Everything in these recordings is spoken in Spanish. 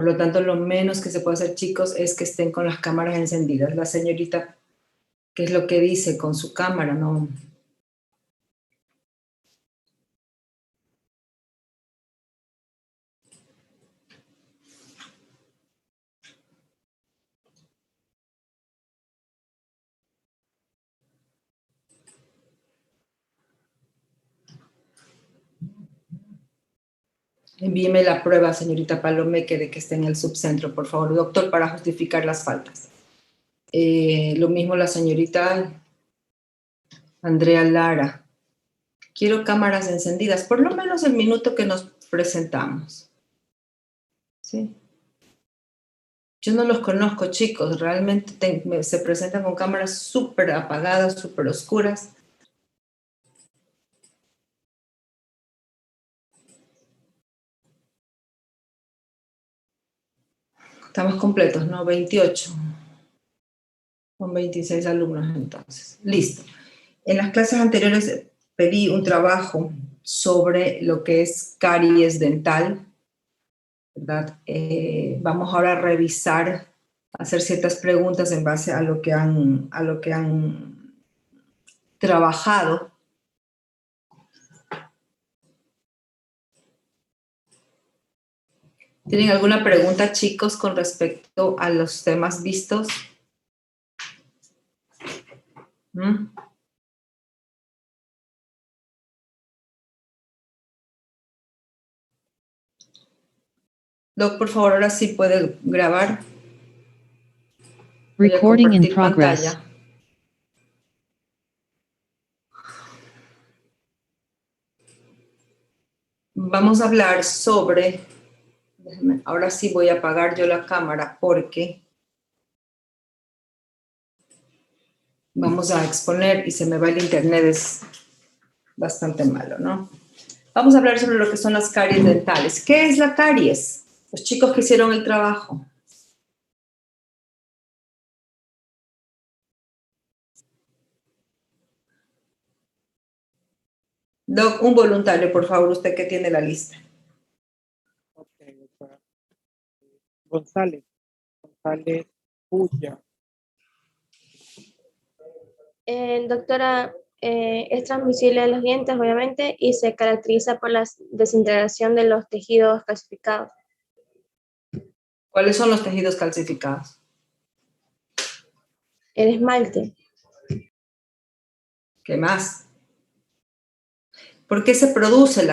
Por lo tanto, lo menos que se puede hacer, chicos, es que estén con las cámaras encendidas. La señorita, ¿qué es lo que dice con su cámara? No. Envíeme la prueba, señorita Palomeque, de que esté en el subcentro, por favor, doctor, para justificar las faltas. Lo mismo la señorita Andrea Lara. Quiero cámaras encendidas, por lo menos el minuto que nos presentamos. ¿Sí? Yo no los conozco, chicos, realmente se presentan con cámaras súper apagadas, súper oscuras. Estamos completos, ¿no? 28. Con 26 alumnos entonces. Listo. En las clases anteriores pedí un trabajo sobre lo que es caries dental, ¿verdad? Vamos ahora a revisar, hacer ciertas preguntas en base a lo que han trabajado. ¿Tienen alguna pregunta, chicos, con respecto a los temas vistos? Doc, por favor, ahora sí puede grabar. Recording in progress. Pantalla. Vamos a hablar sobre... Ahora sí voy a apagar yo la cámara porque vamos a exponer y se me va el internet, es bastante malo, ¿no? Vamos a hablar sobre lo que son las caries dentales. ¿Qué es la caries? Los chicos que hicieron el trabajo. Doc, un voluntario, por favor, usted que tiene la lista. Ok, doctora. González Puya. Doctora, es transmisible a los dientes, obviamente, y se caracteriza por la desintegración de los tejidos calcificados. ¿Cuáles son los tejidos calcificados? El esmalte. ¿Qué más? ¿Por qué se produce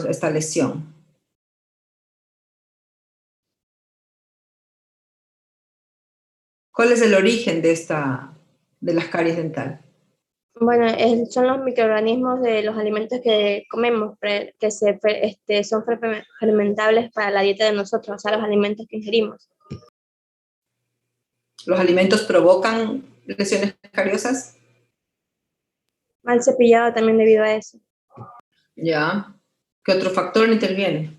esta lesión? ¿Cuál es el origen de las caries dentales? Bueno, son los microorganismos de los alimentos que comemos, que son fermentables para la dieta de nosotros, o sea, los alimentos que ingerimos. ¿Los alimentos provocan lesiones cariosas? Mal cepillado también debido a eso. Ya. ¿Qué otro factor interviene?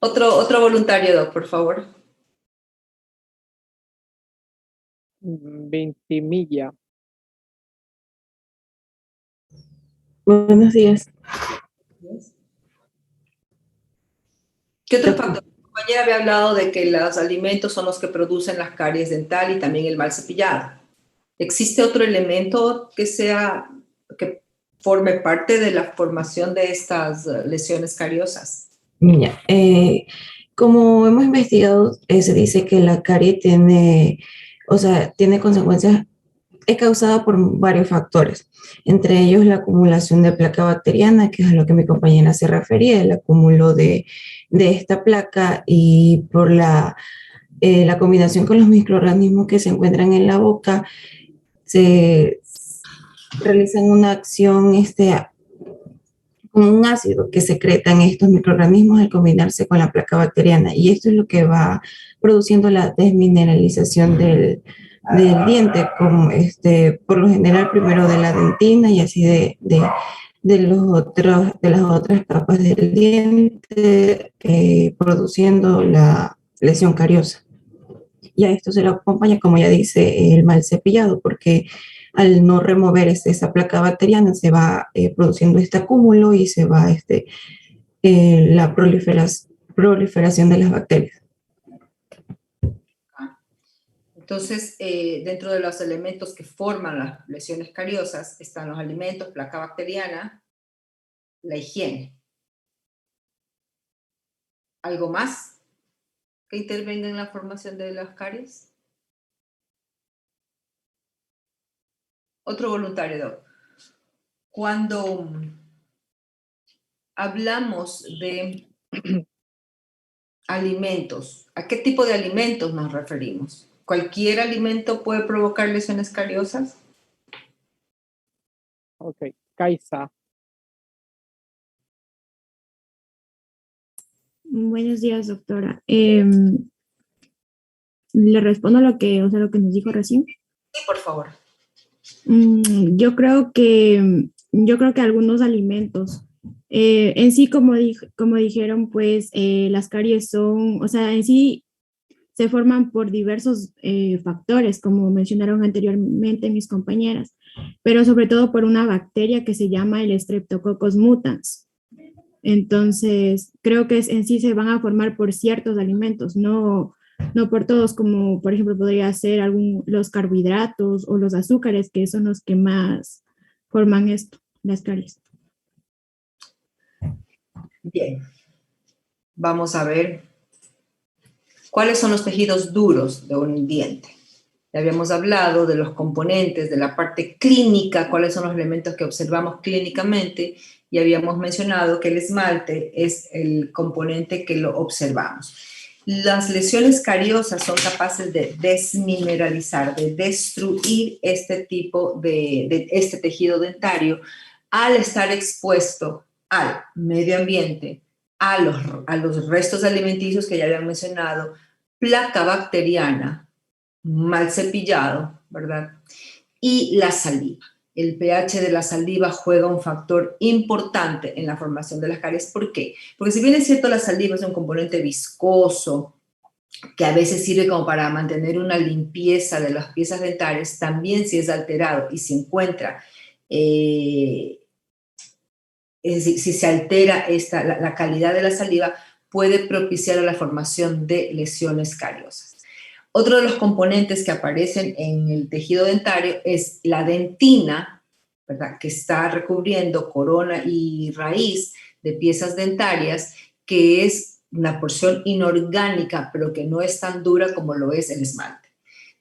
Otro voluntario, Doc, por favor. Ventimilla. Buenos días. ¿Qué otro factor? Mi compañera había hablado de que los alimentos son los que producen las caries dental y también el mal cepillado. ¿Existe otro elemento que forme parte de la formación de estas lesiones cariosas? Mira, como hemos investigado, se dice que la carie tiene consecuencias, es causada por varios factores, entre ellos la acumulación de placa bacteriana, que es a lo que mi compañera se refería, el acúmulo de esta placa, y por la combinación con los microorganismos que se encuentran en la boca, se realizan una acción como un ácido que secretan estos microorganismos al combinarse con la placa bacteriana, y esto es lo que va produciendo la desmineralización del diente, como por lo general primero de la dentina y así de las otras capas del diente, produciendo la lesión cariosa. Y a esto se lo acompaña, como ya dice, el mal cepillado, porque al no remover esa placa bacteriana se va produciendo este acúmulo y se va la proliferación de las bacterias. Entonces, dentro de los elementos que forman las lesiones cariosas están los alimentos, placa bacteriana, la higiene. ¿Algo más que intervenga en la formación de las caries? Otro voluntario, Doc. Cuando hablamos de alimentos, ¿a qué tipo de alimentos nos referimos? ¿Cualquier alimento puede provocar lesiones cariosas? Ok, Kaisa. Buenos días, doctora. Le respondo a lo que nos dijo recién. Sí, por favor. Yo creo que algunos alimentos, en sí, como dijeron, pues las caries son, o sea, en sí se forman por diversos factores, como mencionaron anteriormente mis compañeras, pero sobre todo por una bacteria que se llama el Streptococcus mutans. Entonces, creo que en sí se van a formar por ciertos alimentos, no por todos, como por ejemplo podría ser los carbohidratos o los azúcares, que son los que más forman las caries. Bien. Vamos a ver cuáles son los tejidos duros de un diente. Ya habíamos hablado de los componentes, de la parte clínica, cuáles son los elementos que observamos clínicamente, y habíamos mencionado que el esmalte es el componente que lo observamos. Las lesiones cariosas son capaces de desmineralizar, de destruir este tipo de este tejido dentario al estar expuesto al medio ambiente, a los restos alimenticios que ya habían mencionado, placa bacteriana, mal cepillado, ¿verdad? Y la saliva. El pH de la saliva juega un factor importante en la formación de las caries. ¿Por qué? Porque si bien es cierto, la saliva es un componente viscoso que a veces sirve como para mantener una limpieza de las piezas dentales, también si es alterado y se encuentra, es decir, si se altera la calidad de la saliva, puede propiciar la formación de lesiones cariosas. Otro de los componentes que aparecen en el tejido dentario es la dentina, ¿verdad? Que está recubriendo corona y raíz de piezas dentarias, que es una porción inorgánica, pero que no es tan dura como lo es el esmalte.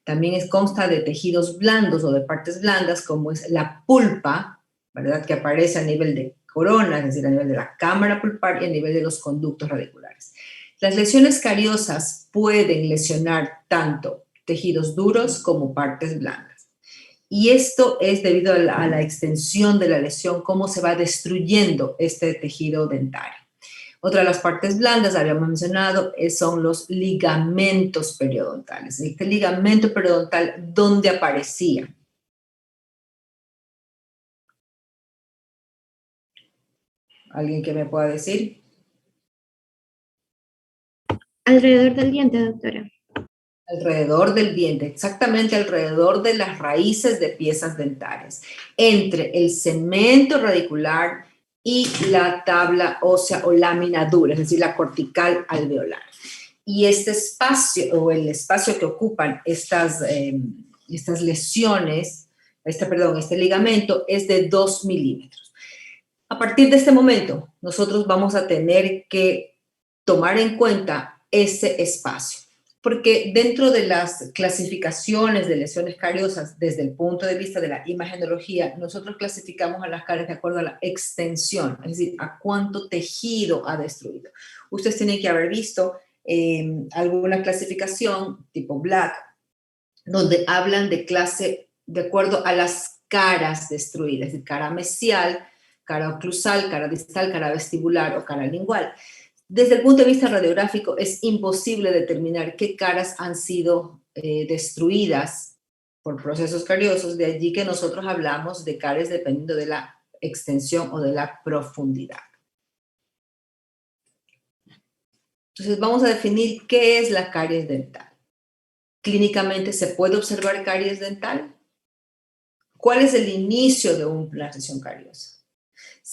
También consta de tejidos blandos o de partes blandas, como es la pulpa, ¿verdad? Que aparece a nivel de corona, es decir, a nivel de la cámara pulpar y a nivel de los conductos radiculares. Las lesiones cariosas pueden lesionar tanto tejidos duros como partes blandas. Y esto es debido a la extensión de la lesión, cómo se va destruyendo este tejido dentario. Otra de las partes blandas, habíamos mencionado, son los ligamentos periodontales. Este ligamento periodontal, ¿dónde aparecía? ¿Alguien que me pueda decir? Alrededor del diente, doctora. Alrededor del diente, exactamente alrededor de las raíces de piezas dentarias, entre el cemento radicular y la tabla ósea o lámina dura, es decir, la cortical alveolar. Y este espacio, o el espacio que ocupan estas lesiones, este ligamento, es de 2 milímetros. A partir de este momento, nosotros vamos a tener que tomar en cuenta ese espacio, porque dentro de las clasificaciones de lesiones cariosas, desde el punto de vista de la imagenología, nosotros clasificamos a las caries de acuerdo a la extensión, es decir, a cuánto tejido ha destruido. Ustedes tienen que haber visto alguna clasificación tipo Black, donde hablan de clase de acuerdo a las caras destruidas, es decir, cara mesial, cara oclusal, cara distal, cara vestibular o cara lingual. Desde el punto de vista radiográfico es imposible determinar qué caras han sido destruidas por procesos cariosos, de allí que nosotros hablamos de caries dependiendo de la extensión o de la profundidad. Entonces vamos a definir qué es la caries dental. ¿Clínicamente se puede observar caries dental? ¿Cuál es el inicio de una lesión cariosa?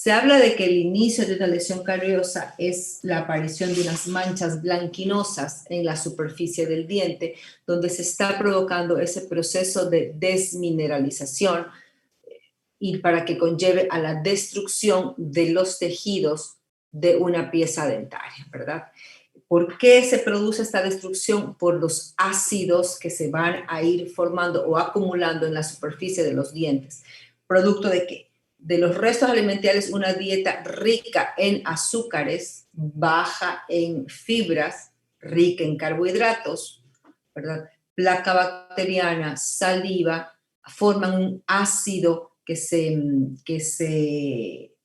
Se habla de que el inicio de una lesión cariosa es la aparición de unas manchas blanquinosas en la superficie del diente, donde se está provocando ese proceso de desmineralización y para que conlleve a la destrucción de los tejidos de una pieza dentaria, ¿verdad? ¿Por qué se produce esta destrucción? Por los ácidos que se van a ir formando o acumulando en la superficie de los dientes. ¿Producto de qué? De los restos alimentarios, una dieta rica en azúcares, baja en fibras, rica en carbohidratos, ¿verdad? Placa bacteriana, saliva, forman un ácido que se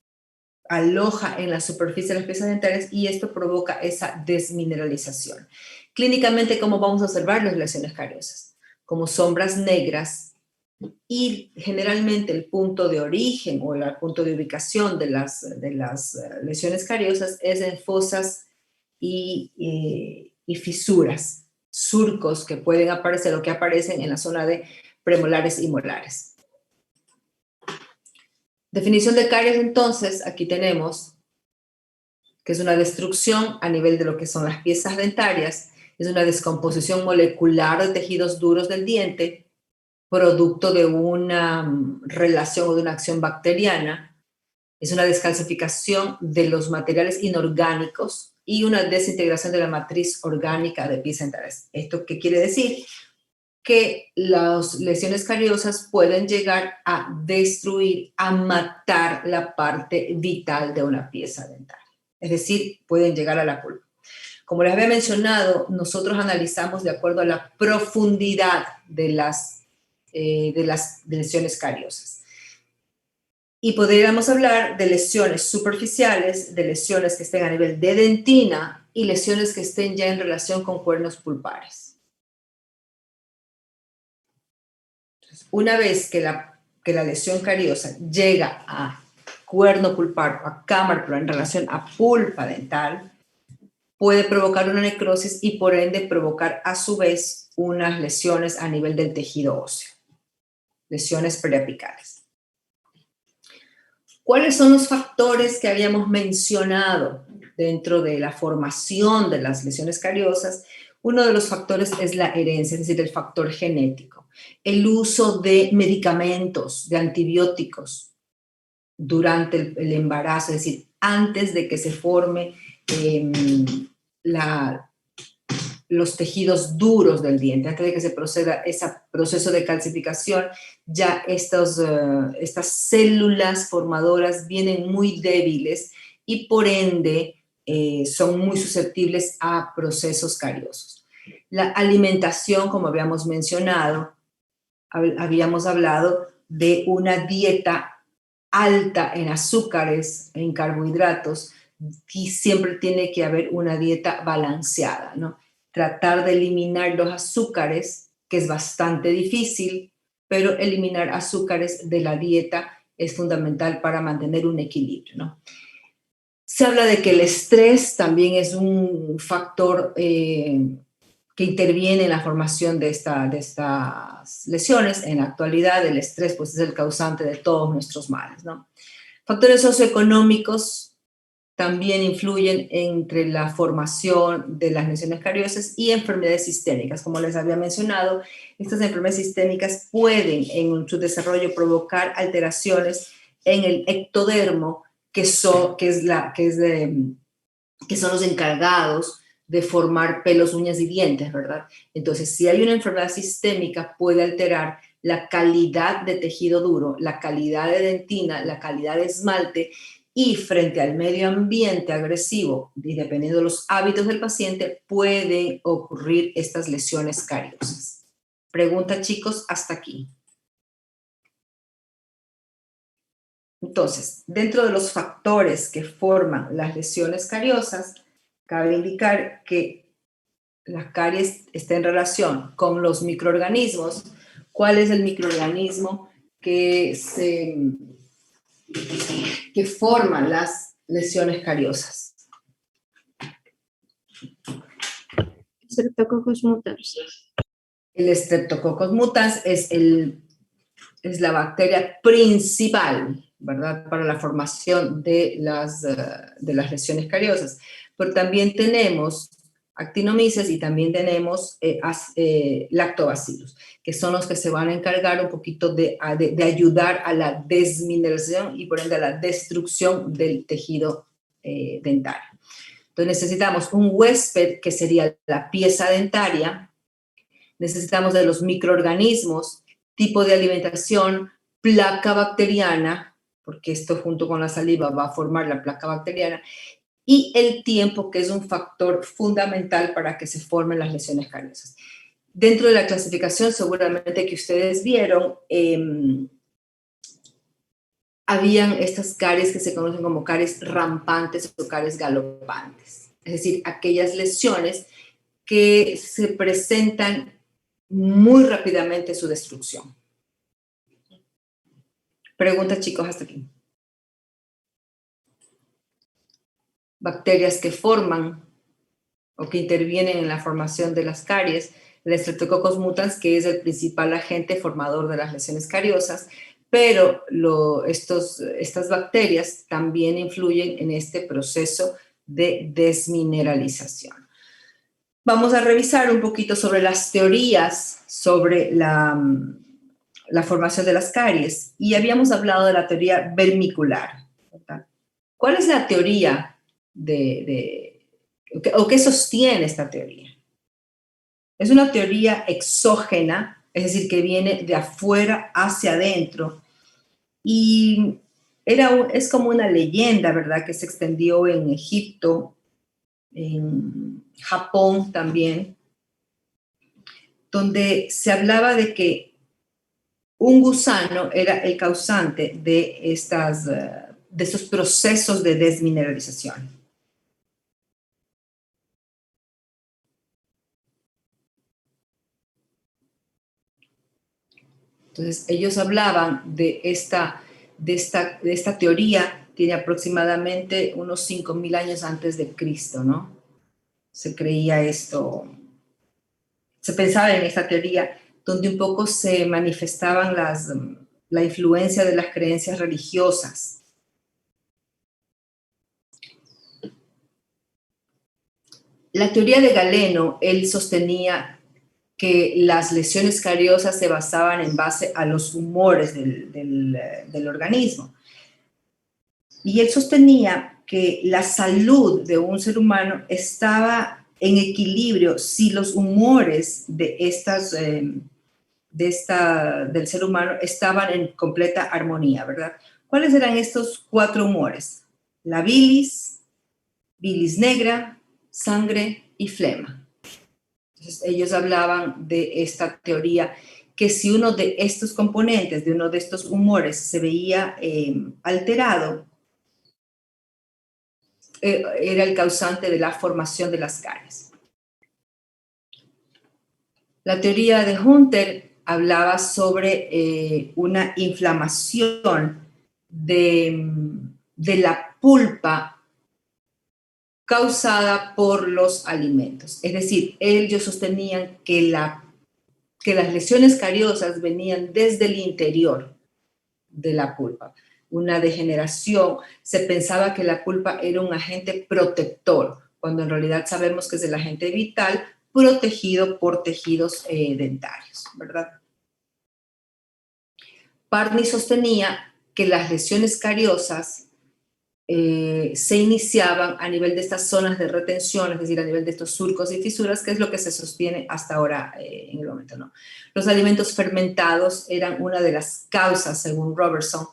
aloja en la superficie de las piezas dentarias y esto provoca esa desmineralización. Clínicamente, ¿cómo vamos a observar las lesiones cariosas? Como sombras negras y generalmente el punto de origen o el punto de ubicación de las lesiones cariosas es en fosas y fisuras, surcos que pueden aparecer o que aparecen en la zona de premolares y molares. Definición de caries, entonces, aquí tenemos que es una destrucción a nivel de lo que son las piezas dentarias, es una descomposición molecular de tejidos duros del diente, producto de una relación o de una acción bacteriana, es una descalcificación de los materiales inorgánicos y una desintegración de la matriz orgánica de piezas dentarias. ¿Esto qué quiere decir? Que las lesiones cariosas pueden llegar a destruir, a matar la parte vital de una pieza dentaria. Es decir, pueden llegar a la pulpa. Como les había mencionado, nosotros analizamos de acuerdo a la profundidad de las lesiones cariosas. Y podríamos hablar de lesiones superficiales, de lesiones que estén a nivel de dentina y lesiones que estén ya en relación con cuernos pulpares. Una vez que la lesión cariosa llega a cuerno pulpar o a cámara pulpar en relación a pulpa dental, puede provocar una necrosis y por ende provocar a su vez unas lesiones a nivel del tejido óseo, lesiones periapicales. ¿Cuáles son los factores que habíamos mencionado dentro de la formación de las lesiones cariosas? Uno de los factores es la herencia, es decir, el factor genético. El uso de medicamentos, de antibióticos durante el embarazo, es decir, antes de que se forme los tejidos duros del diente, antes de que se proceda ese proceso de calcificación, ya estas células formadoras vienen muy débiles y por ende son muy susceptibles a procesos cariosos. La alimentación, como habíamos mencionado, habíamos hablado de una dieta alta en azúcares, en carbohidratos, y siempre tiene que haber una dieta balanceada, ¿no? Tratar de eliminar los azúcares, que es bastante difícil, pero eliminar azúcares de la dieta es fundamental para mantener un equilibrio, ¿no? Se habla de que el estrés también es un factor que interviene en la formación de estas lesiones. En la actualidad, el estrés pues, es el causante de todos nuestros males, ¿no? Factores socioeconómicos también influyen entre la formación de las lesiones cariosas y enfermedades sistémicas. Como les había mencionado, estas enfermedades sistémicas pueden en su desarrollo provocar alteraciones en el ectodermo, que son los encargados de formar pelos, uñas y dientes, ¿verdad? Entonces, si hay una enfermedad sistémica, puede alterar la calidad de tejido duro, la calidad de dentina, la calidad de esmalte, y frente al medio ambiente agresivo, y dependiendo de los hábitos del paciente, pueden ocurrir estas lesiones cariosas. Pregunta, chicos, hasta aquí. Entonces, dentro de los factores que forman las lesiones cariosas, cabe indicar que la caries está en relación con los microorganismos. ¿Cuál es el microorganismo que forman las lesiones cariosas? Streptococcus mutans. El Streptococcus mutans es la bacteria principal ¿verdad? Para la formación de las lesiones cariosas. Pero también tenemos actinomyces y también tenemos lactobacillus, que son los que se van a encargar un poquito de ayudar a la desmineralización y por ende a la destrucción del tejido dentario. Entonces necesitamos un huésped, que sería la pieza dentaria, necesitamos de los microorganismos, tipo de alimentación, placa bacteriana, porque esto junto con la saliva va a formar la placa bacteriana, y el tiempo, que es un factor fundamental para que se formen las lesiones cariosas. Dentro de la clasificación, seguramente que ustedes vieron, habían estas caries que se conocen como caries rampantes o caries galopantes. Es decir, aquellas lesiones que se presentan muy rápidamente su destrucción. Preguntas, chicos, hasta aquí. Bacterias que forman o que intervienen en la formación de las caries, el Streptococcus mutans, que es el principal agente formador de las lesiones cariosas, pero estas bacterias también influyen en este proceso de desmineralización. Vamos a revisar un poquito sobre las teorías sobre la formación de las caries, y habíamos hablado de la teoría vermicular, ¿verdad? ¿Cuál es la teoría o qué sostiene esta teoría? Es una teoría exógena, es decir, que viene de afuera hacia adentro, y es como una leyenda, ¿verdad?, que se extendió en Egipto, en Japón también, donde se hablaba de que un gusano era el causante de estos procesos de desmineralización. Entonces, ellos hablaban de esta teoría, tiene aproximadamente unos 5,000 años antes de Cristo, ¿no? Se creía esto, se pensaba en esta teoría, donde un poco se manifestaban la influencia de las creencias religiosas. La teoría de Galeno, él sostenía que las lesiones cariosas se basaban en base a los humores del organismo. Y él sostenía que la salud de un ser humano estaba en equilibrio si los humores del ser humano estaban en completa armonía, ¿verdad? ¿Cuáles eran estos 4 humores? La bilis negra, sangre y flema. Entonces, ellos hablaban de esta teoría, que si uno de estos componentes, de uno de estos humores se veía alterado, era el causante de la formación de las caries. La teoría de Hunter hablaba sobre una inflamación de la pulpa causada por los alimentos. Es decir, ellos sostenían que las lesiones cariosas venían desde el interior de la pulpa. Una degeneración, se pensaba que la pulpa era un agente protector, cuando en realidad sabemos que es el agente vital protegido por tejidos dentarios, ¿verdad? Parny sostenía que las lesiones cariosas se iniciaban a nivel de estas zonas de retención, es decir, a nivel de estos surcos y fisuras, que es lo que se sostiene hasta ahora en el momento, ¿no? Los alimentos fermentados eran una de las causas, según Robertson,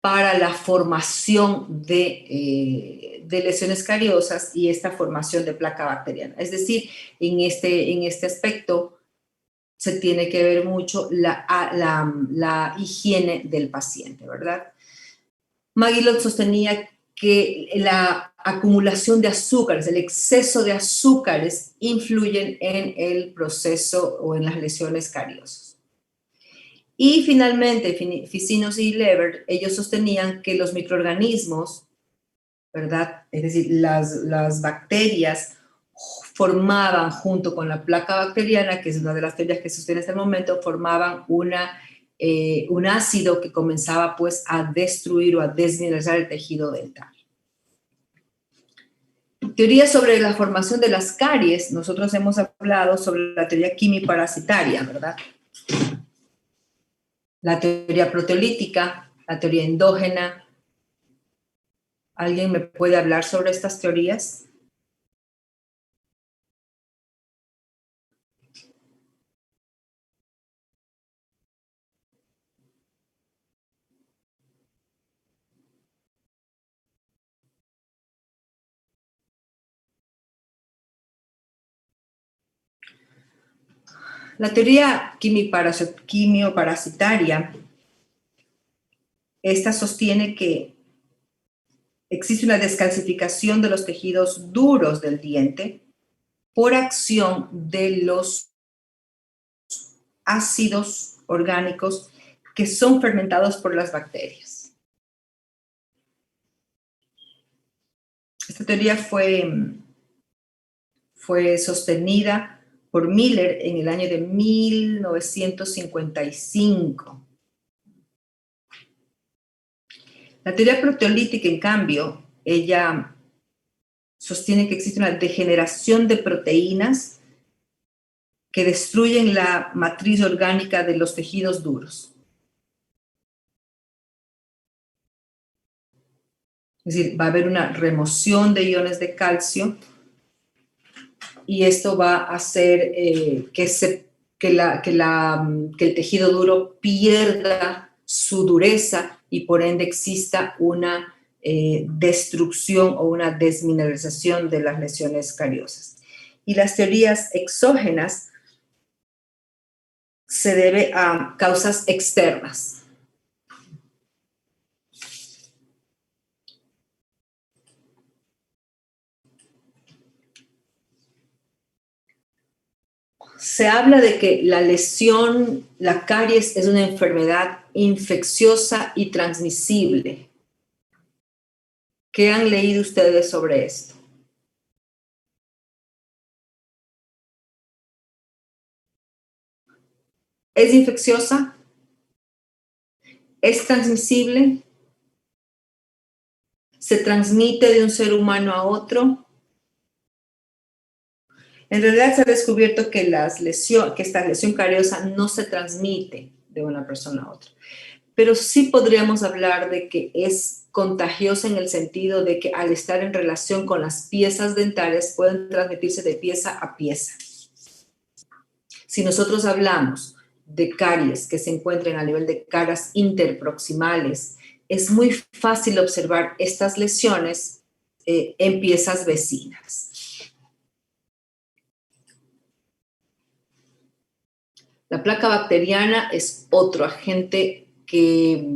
para la formación de lesiones cariosas y esta formación de placa bacteriana. Es decir, en este aspecto se tiene que ver mucho la higiene del paciente, ¿verdad? Maguilot sostenía que la acumulación de azúcares, el exceso de azúcares, influyen en el proceso o en las lesiones cariosas. Y finalmente, Ficinos y Lever, ellos sostenían que los microorganismos, ¿verdad?, es decir, las bacterias formaban junto con la placa bacteriana, que es una de las teorías que sostiene hasta el momento, formaban una un ácido que comenzaba pues a destruir o a desmineralizar el tejido dental. Teoría sobre la formación de las caries. Nosotros hemos hablado sobre la teoría quimiparasitaria, ¿verdad? La teoría proteolítica, la teoría endógena. ¿Alguien me puede hablar sobre estas teorías? La teoría quimioparasitaria, esta sostiene que existe una descalcificación de los tejidos duros del diente por acción de los ácidos orgánicos que son fermentados por las bacterias. Esta teoría fue sostenida por Miller en el año de 1955. La teoría proteolítica, en cambio, ella sostiene que existe una degeneración de proteínas que destruyen la matriz orgánica de los tejidos duros. Es decir, va a haber una remoción de iones de calcio y esto va a hacer que el tejido duro pierda su dureza y por ende exista una destrucción o una desmineralización de las lesiones cariosas. Y las teorías exógenas se debe a causas externas. Se habla de que la lesión, la caries, es una enfermedad infecciosa y transmisible. ¿Qué han leído ustedes sobre esto? ¿Es infecciosa? ¿Es transmisible? ¿Se transmite de un ser humano a otro? En realidad se ha descubierto que esta lesión cariosa no se transmite de una persona a otra, pero sí podríamos hablar de que es contagiosa en el sentido de que al estar en relación con las piezas dentales pueden transmitirse de pieza a pieza. Si nosotros hablamos de caries que se encuentran a nivel de caras interproximales, es muy fácil observar estas lesiones en piezas vecinas. La placa bacteriana es otro agente que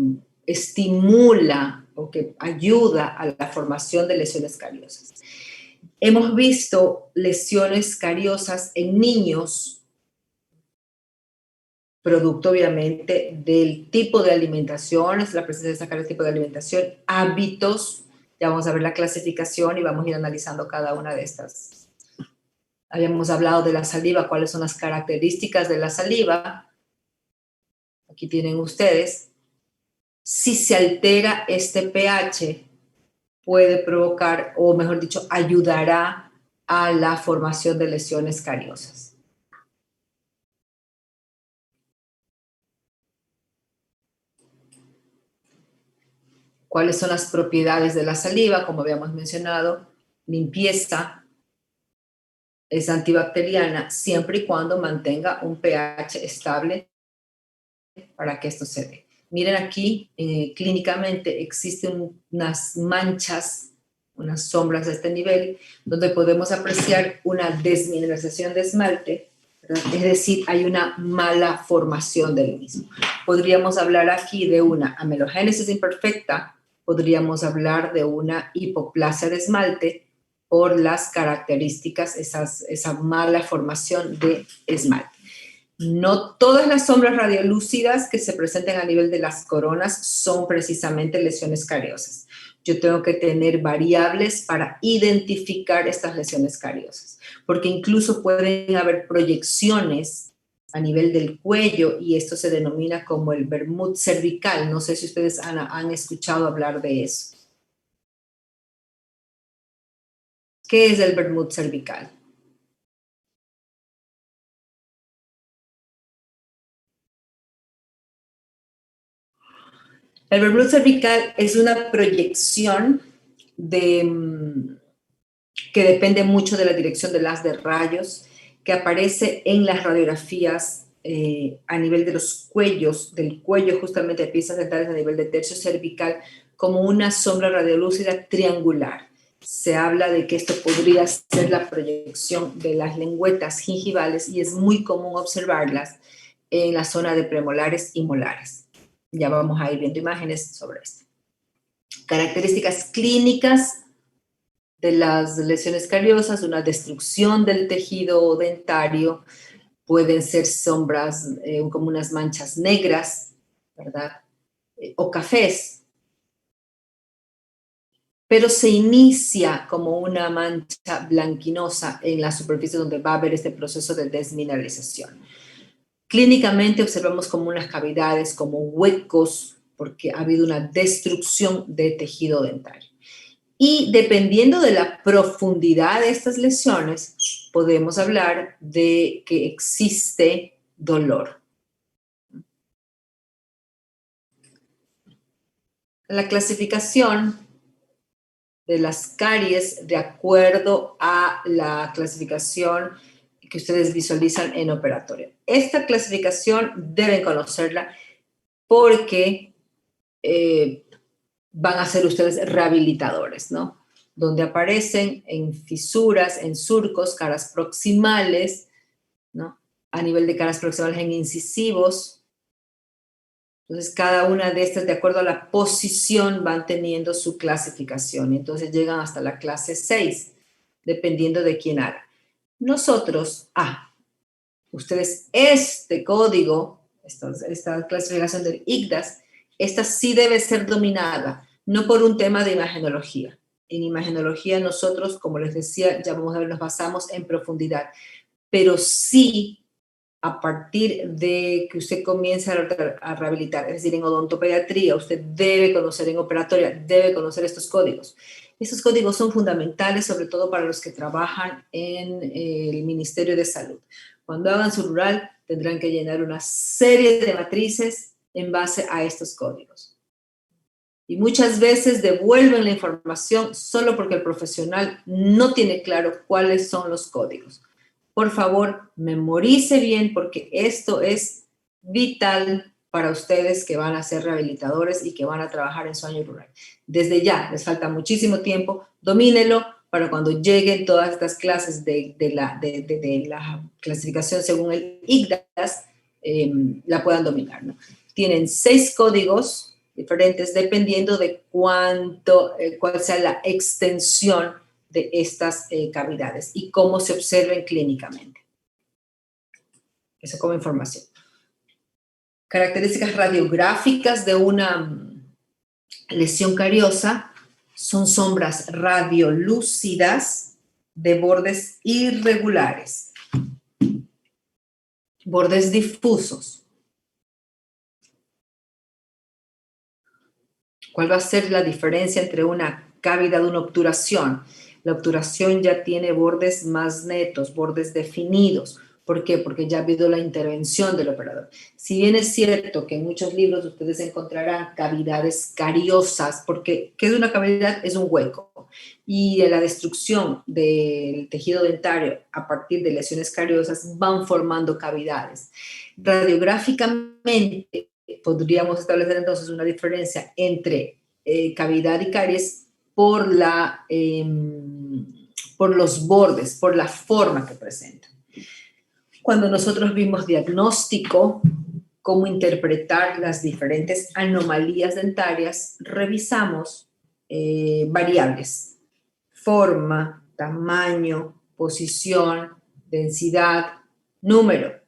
estimula o que ayuda a la formación de lesiones cariosas. Hemos visto lesiones cariosas en niños, producto obviamente del tipo de alimentación, es la presencia de esta caries, tipo de alimentación, hábitos, ya vamos a ver la clasificación y vamos a ir analizando cada una de estas. Habíamos hablado de la saliva, cuáles son las características de la saliva. Aquí tienen ustedes. Si se altera este pH, puede provocar, o mejor dicho, ayudará a la formación de lesiones cariosas. ¿Cuáles son las propiedades de la saliva? Como habíamos mencionado, limpieza. Es antibacteriana siempre y cuando mantenga un pH estable para que esto se dé. Miren aquí, clínicamente existen unas manchas, unas sombras de este nivel, donde podemos apreciar una desmineralización de esmalte, ¿verdad? Es decir, hay una mala formación del mismo. Podríamos hablar aquí de una amelogénesis imperfecta, podríamos hablar de una hipoplasia de esmalte, por las características, esa mala formación de esmalte. No todas las sombras radiolúcidas que se presentan a nivel de las coronas son precisamente lesiones cariosas. Yo tengo que tener variables para identificar estas lesiones cariosas, porque incluso pueden haber proyecciones a nivel del cuello, y esto se denomina como el Bermud cervical. No sé si ustedes han escuchado hablar de eso. ¿Qué es el Bermud cervical? El Bermud cervical es una proyección que depende mucho de la dirección del haz de rayos, que aparece en las radiografías a nivel de los cuellos, del cuello justamente de piezas dentales a nivel de tercio cervical, como una sombra radiolúcida triangular. Se habla de que esto podría ser la proyección de las lengüetas gingivales y es muy común observarlas en la zona de premolares y molares. Ya vamos a ir viendo imágenes sobre esto. Características clínicas de las lesiones cariosas: una destrucción del tejido dentario, pueden ser sombras como unas manchas negras, ¿verdad? O cafés, pero se inicia como una mancha blanquinosa en la superficie donde va a haber este proceso de desmineralización. Clínicamente observamos como unas cavidades, como huecos, porque ha habido una destrucción de tejido dentario. Y dependiendo de la profundidad de estas lesiones, podemos hablar de que existe dolor. La clasificación de las caries de acuerdo a la clasificación que ustedes visualizan en operatorio. Esta clasificación deben conocerla porque van a ser ustedes rehabilitadores, ¿no? Donde aparecen en fisuras, en surcos, caras proximales, ¿no? A nivel de caras proximales en incisivos. Entonces, cada una de estas, de acuerdo a la posición, van teniendo su clasificación. Entonces, llegan hasta la clase 6, dependiendo de quién haga. Nosotros, ustedes, este código, esta clasificación del ICDAS, esta sí debe ser dominada, no por un tema de imagenología. En imagenología nosotros, como les decía, ya vamos a ver, nos basamos en profundidad, pero sí a partir de que usted comience a rehabilitar, es decir, en odontopediatría, usted debe conocer, en operatoria, debe conocer estos códigos. Estos códigos son fundamentales, sobre todo para los que trabajan en el Ministerio de Salud. Cuando hagan su rural, tendrán que llenar una serie de matrices en base a estos códigos. Y muchas veces devuelven la información solo porque el profesional no tiene claro cuáles son los códigos. Por favor, memorice bien porque esto es vital para ustedes que van a ser rehabilitadores y que van a trabajar en su año rural. Desde ya, les falta muchísimo tiempo, domínelo para cuando lleguen todas estas clases de la clasificación según el ICDAS, la puedan dominar, ¿no? Tienen 6 códigos diferentes dependiendo de cuál sea la extensión de estas cavidades y cómo se observen clínicamente. Eso como información. Características radiográficas de una lesión cariosa son sombras radiolúcidas de bordes irregulares, bordes difusos. ¿Cuál va a ser la diferencia entre una cavidad y una obturación? La obturación ya tiene bordes más netos, bordes definidos. ¿Por qué? Porque ya ha habido la intervención del operador. Si bien es cierto que en muchos libros ustedes encontrarán cavidades cariosas, porque ¿qué es una cavidad? Es un hueco. Y la destrucción del tejido dentario a partir de lesiones cariosas van formando cavidades. Radiográficamente podríamos establecer entonces una diferencia entre cavidad y caries por los bordes, por la forma que presentan. Cuando nosotros vimos diagnóstico, cómo interpretar las diferentes anomalías dentarias, revisamos variables: forma, tamaño, posición, densidad, número,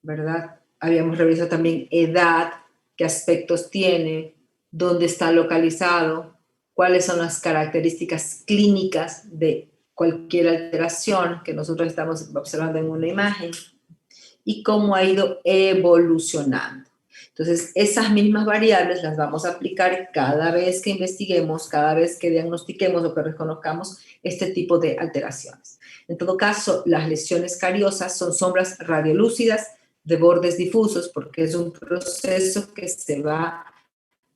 ¿verdad? Habíamos revisado también edad, qué aspectos tiene, dónde está localizado, cuáles son las características clínicas de cualquier alteración que nosotros estamos observando en una imagen. y cómo ha ido evolucionando. Entonces, esas mismas variables las vamos a aplicar cada vez que investiguemos, cada vez que diagnostiquemos o que reconozcamos este tipo de alteraciones. En todo caso, las lesiones cariosas son sombras radiolúcidas de bordes difusos porque es un proceso que se va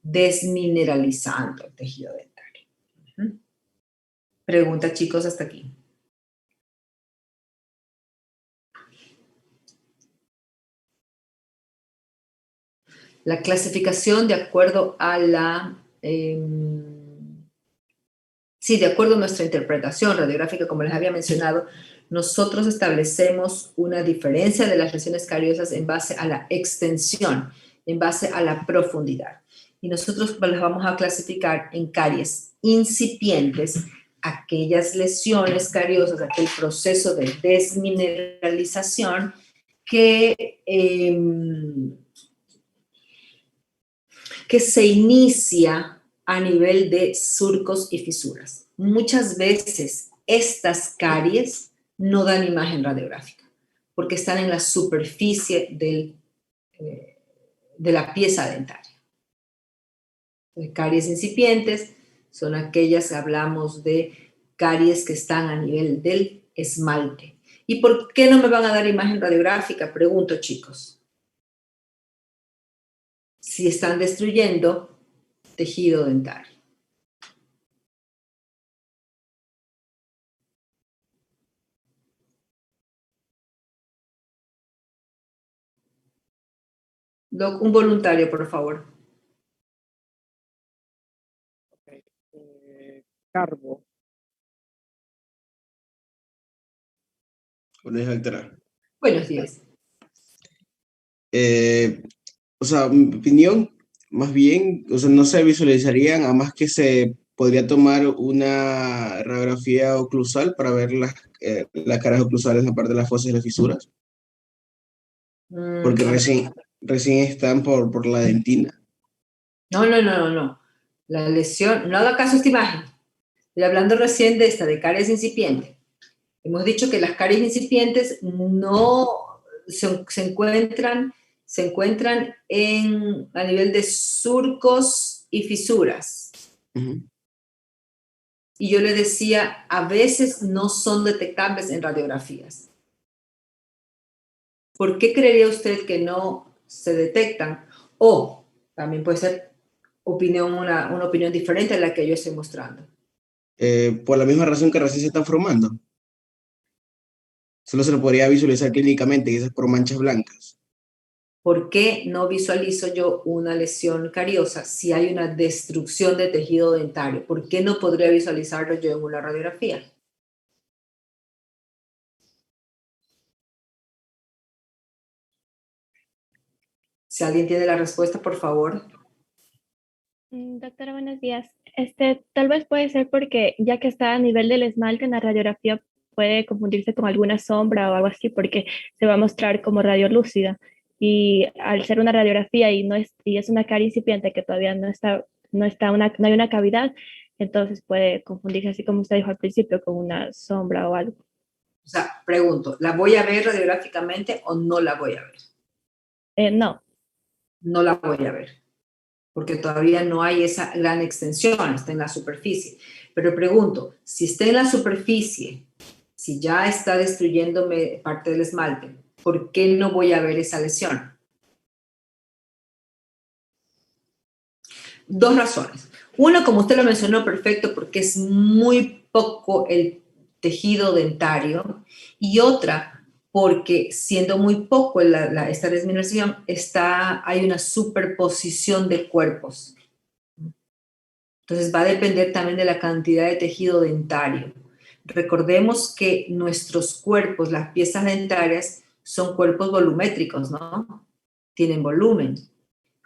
desmineralizando el tejido dentario. Pregunta, chicos, hasta aquí. La clasificación de acuerdo a la... sí, de acuerdo a nuestra interpretación radiográfica, como les había mencionado, nosotros establecemos una diferencia de las lesiones cariosas en base a la extensión, en base a la profundidad. Y nosotros las vamos a clasificar en caries incipientes, aquellas lesiones cariosas, aquel proceso de desmineralización que se inicia a nivel de surcos y fisuras. Muchas veces estas caries no dan imagen radiográfica porque están en la superficie de la pieza dentaria. Caries incipientes son aquellas que hablamos de caries que están a nivel del esmalte. ¿Y por qué no me van a dar imagen radiográfica? Pregunto, chicos. Si están destruyendo tejido dentario. Doc, un voluntario, por favor. Ok. Carbo. Buenos días, doctora. Buenos días. O sea, mi opinión, más bien, o sea, no se visualizarían, a más que se podría tomar una radiografía oclusal para ver las caras oclusales aparte de las fosas y las fisuras, porque recién están por la dentina. No. La lesión, no haga caso a esta imagen. Estoy hablando recién de esta, de caries incipientes. Hemos dicho que las caries incipientes no se encuentran a nivel de surcos y fisuras. Uh-huh. Y yo le decía, a veces no son detectables en radiografías. ¿Por qué creería usted que no se detectan? O también puede ser una opinión diferente a la que yo estoy mostrando. Por la misma razón que recién se están formando. Solo se lo podría visualizar clínicamente, quizás por manchas blancas. ¿Por qué no visualizo yo una lesión cariosa si hay una destrucción de tejido dentario? ¿Por qué no podría visualizarlo yo en una radiografía? Si alguien tiene la respuesta, por favor. Doctora, buenos días. Tal vez puede ser porque ya que está a nivel del esmalte en la radiografía puede confundirse con alguna sombra o algo así porque se va a mostrar como radiolúcida y al ser una radiografía y es una carie incipiente que todavía no hay una cavidad, entonces puede confundirse así como usted dijo al principio con una sombra o algo. O sea, pregunto, ¿la voy a ver radiográficamente o no la voy a ver? No. No la voy a ver, porque todavía no hay esa gran extensión, está en la superficie. Pero pregunto, si está en la superficie, si ya está destruyéndome parte del esmalte, ¿por qué no voy a ver esa lesión? Dos razones. Una, como usted lo mencionó, perfecto, porque es muy poco el tejido dentario. Y otra, porque siendo muy poco esta desmineralización, hay una superposición de cuerpos. Entonces va a depender también de la cantidad de tejido dentario. Recordemos que nuestros cuerpos, las piezas dentarias, son cuerpos volumétricos, ¿no? Tienen volumen.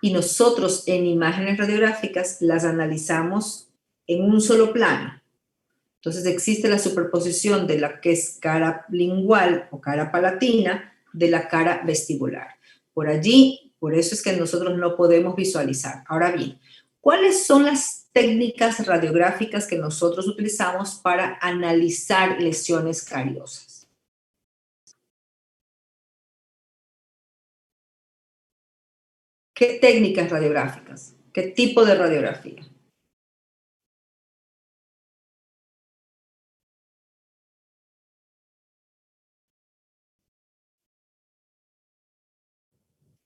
Y nosotros en imágenes radiográficas las analizamos en un solo plano. Entonces existe la superposición de la que es cara lingual o cara palatina de la cara vestibular. Por allí, por eso es que nosotros no podemos visualizar. Ahora bien, ¿cuáles son las técnicas radiográficas que nosotros utilizamos para analizar lesiones cariosas? ¿Qué técnicas radiográficas? ¿Qué tipo de radiografía?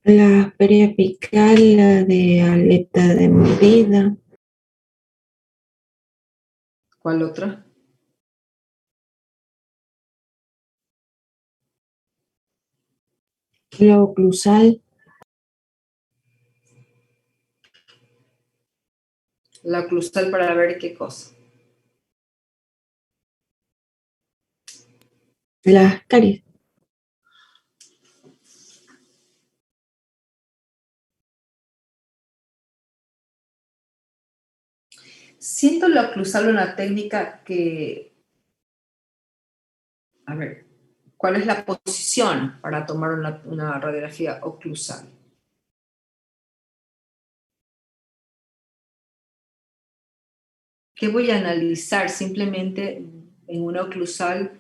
La periapical, la de aleta de movida, ¿Cuál otra? la oclusal, La oclusal para ver qué cosa. las caries. Siento la oclusal una técnica que, a ver, ¿cuál es la posición para tomar una radiografía oclusal? ¿Qué voy a analizar? Simplemente en una oclusal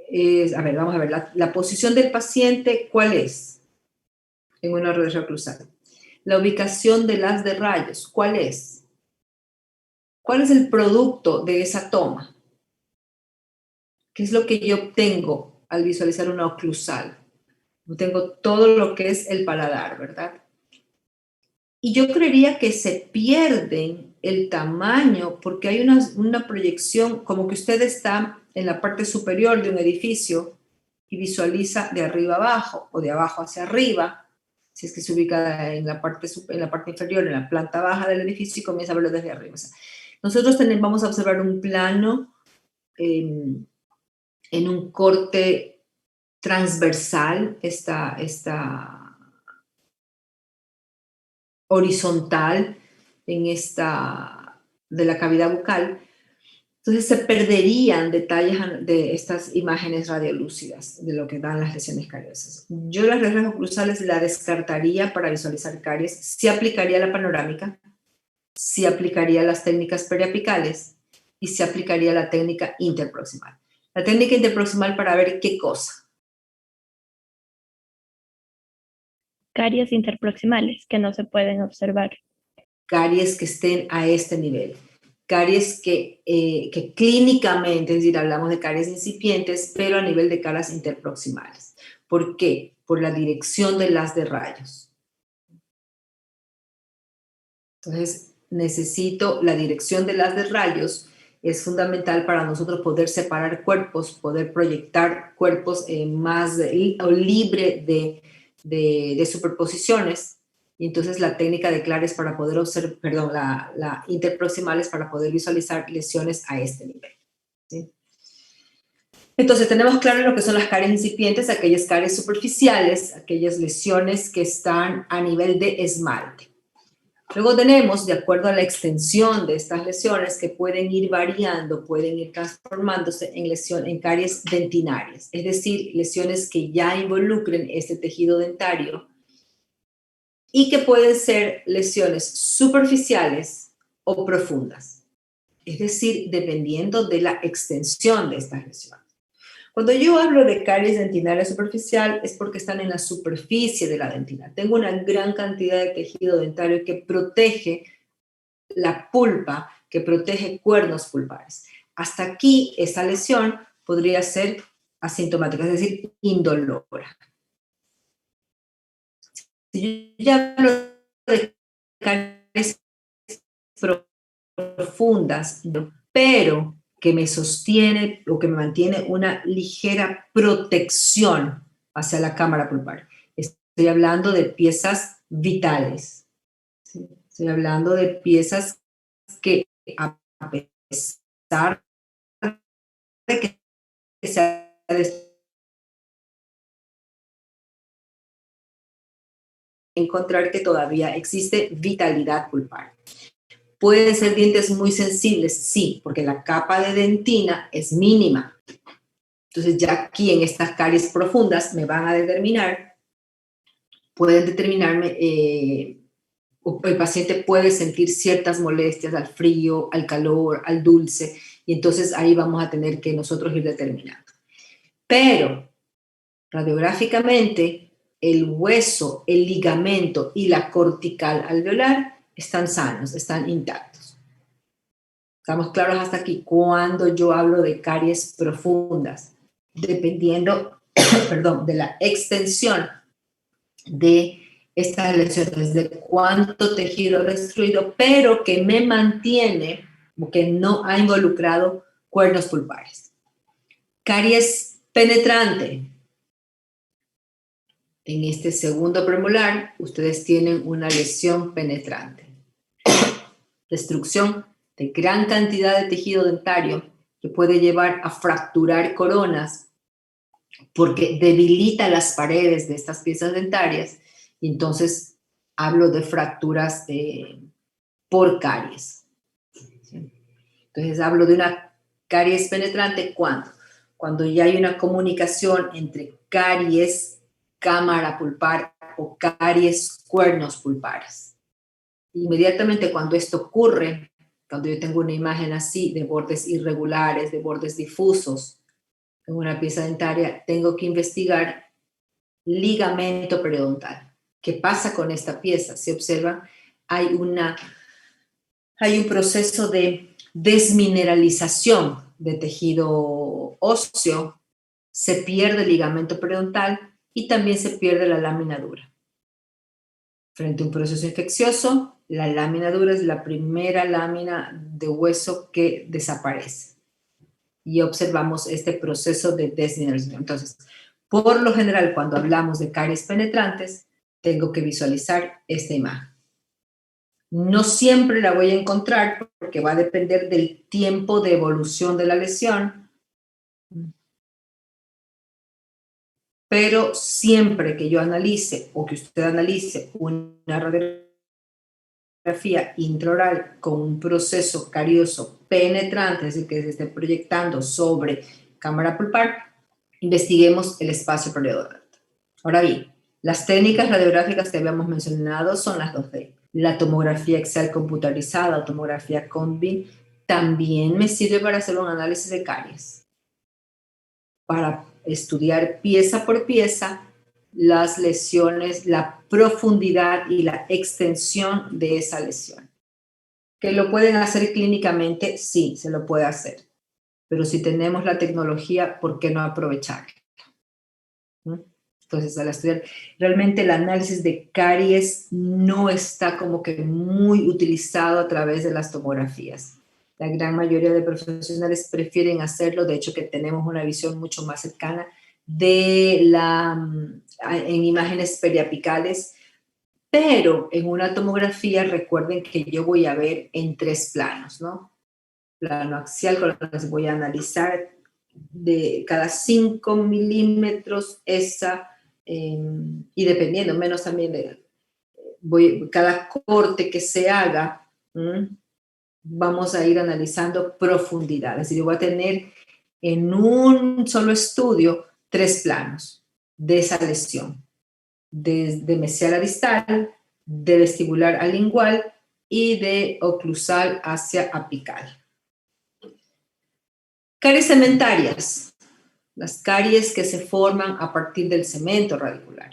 es, a ver, vamos a ver, la posición del paciente, ¿cuál es? En una radiografía oclusal. La ubicación del haz de rayos, ¿cuál es? ¿Cuál es el producto de esa toma? ¿Qué es lo que yo obtengo al visualizar una oclusal? Obtengo todo lo que es el paladar, ¿verdad? Y yo creería que se pierden el tamaño porque hay una proyección, como que usted está en la parte superior de un edificio y visualiza de arriba abajo o de abajo hacia arriba, si es que se ubica en la parte inferior, en la planta baja del edificio y comienza a verlo desde arriba. O sea, nosotros vamos a observar un plano en un corte transversal, esta horizontal en esta de la cavidad bucal. Entonces se perderían detalles de estas imágenes radiolúcidas de lo que dan las lesiones cariosas. Yo las lesiones oclusales la descartaría para visualizar caries. Sí aplicaría la panorámica, sí aplicaría las técnicas periapicales y sí aplicaría la técnica interproximal. La técnica interproximal para ver qué cosa. Caries interproximales que no se pueden observar. Caries que estén a este nivel. Caries que clínicamente, es decir, hablamos de caries incipientes, pero a nivel de caras interproximales. ¿Por qué? Por la dirección del haz de rayos. Entonces, necesito la dirección del haz de rayos, es fundamental para nosotros poder separar cuerpos, poder proyectar cuerpos más o libre de superposiciones. Y entonces la técnica de CLAR es para poder observar, perdón, la interproximal es para poder visualizar lesiones a este nivel. ¿Sí? Entonces tenemos claro lo que son las caries incipientes, aquellas caries superficiales, aquellas lesiones que están a nivel de esmalte. Luego tenemos, de acuerdo a la extensión de estas lesiones, que pueden ir variando, pueden ir transformándose en caries dentinarias, es decir, lesiones que ya involucren este tejido dentario y que pueden ser lesiones superficiales o profundas, es decir, dependiendo de la extensión de estas lesiones. Cuando yo hablo de caries dentinaria superficial es porque están en la superficie de la dentina. Tengo una gran cantidad de tejido dentario que protege la pulpa, que protege cuernos pulpares. Hasta aquí esta lesión podría ser asintomática, es decir, indolora. Si yo ya hablo de caries profundas, pero que me sostiene o que me mantiene una ligera protección hacia la cámara pulpar. Estoy hablando de piezas vitales. ¿Sí? Estoy hablando de piezas que a pesar de que se ha encontrar que todavía existe vitalidad pulpar. ¿Pueden ser dientes muy sensibles? Sí, porque la capa de dentina es mínima. Entonces ya aquí en estas caries profundas me van a determinar, pueden determinarme, el paciente puede sentir ciertas molestias al frío, al calor, al dulce, y entonces ahí vamos a tener que nosotros ir determinando. Pero radiográficamente el hueso, el ligamento y la cortical alveolar están sanos, están intactos. ¿Estamos claros hasta aquí? Cuando yo hablo de caries profundas, dependiendo, perdón, de la extensión de estas lesiones, de cuánto tejido destruido, pero que me mantiene, o que no ha involucrado cuernos pulpares. Caries penetrante. En este segundo premolar, ustedes tienen una lesión penetrante. Destrucción de gran cantidad de tejido dentario que puede llevar a fracturar coronas porque debilita las paredes de estas piezas dentarias y entonces hablo de fracturas por caries. ¿Sí? Entonces hablo de una caries penetrante ¿cuándo? Cuando ya hay una comunicación entre caries cámara pulpar o caries cuernos pulpares. Inmediatamente cuando esto ocurre, cuando yo tengo una imagen así de bordes irregulares, de bordes difusos en una pieza dentaria, tengo que investigar ligamento periodontal. ¿Qué pasa con esta pieza? Se observa, hay un proceso de desmineralización de tejido óseo, se pierde el ligamento periodontal y también se pierde la lámina dura. Frente a un proceso infeccioso, la lámina dura es la primera lámina de hueso que desaparece. Y observamos este proceso de desmineralización. Entonces, por lo general, cuando hablamos de caries penetrantes, tengo que visualizar esta imagen. No siempre la voy a encontrar porque va a depender del tiempo de evolución de la lesión, pero siempre que yo analice o que usted analice una radiografía intraoral con un proceso carioso penetrante, es decir, que se esté proyectando sobre cámara pulpar, investiguemos el espacio periodontal. Ahora bien, las técnicas radiográficas que habíamos mencionado son las 2D. La tomografía axial computarizada o tomografía Combi también me sirve para hacer un análisis de caries, para estudiar pieza por pieza las lesiones, la profundidad y la extensión de esa lesión. ¿Que lo pueden hacer clínicamente? Sí, se lo puede hacer. Pero si tenemos la tecnología, ¿por qué no aprovecharla? Entonces, al estudiar, realmente el análisis de caries no está como que muy utilizado a través de las tomografías. La gran mayoría de profesionales prefieren hacerlo, de hecho que tenemos una visión mucho más cercana en imágenes periapicales, pero en una tomografía recuerden que yo voy a ver en 3 planos, ¿no? Plano axial con el que voy a analizar de cada 5 milímetros esa, y dependiendo, menos también cada corte que se haga, vamos a ir analizando profundidad. Es decir, yo voy a tener en un solo estudio 3 planos de esa lesión, desde mesial a distal, de vestibular a lingual y de oclusal hacia apical. Caries cementarias, las caries que se forman a partir del cemento radicular.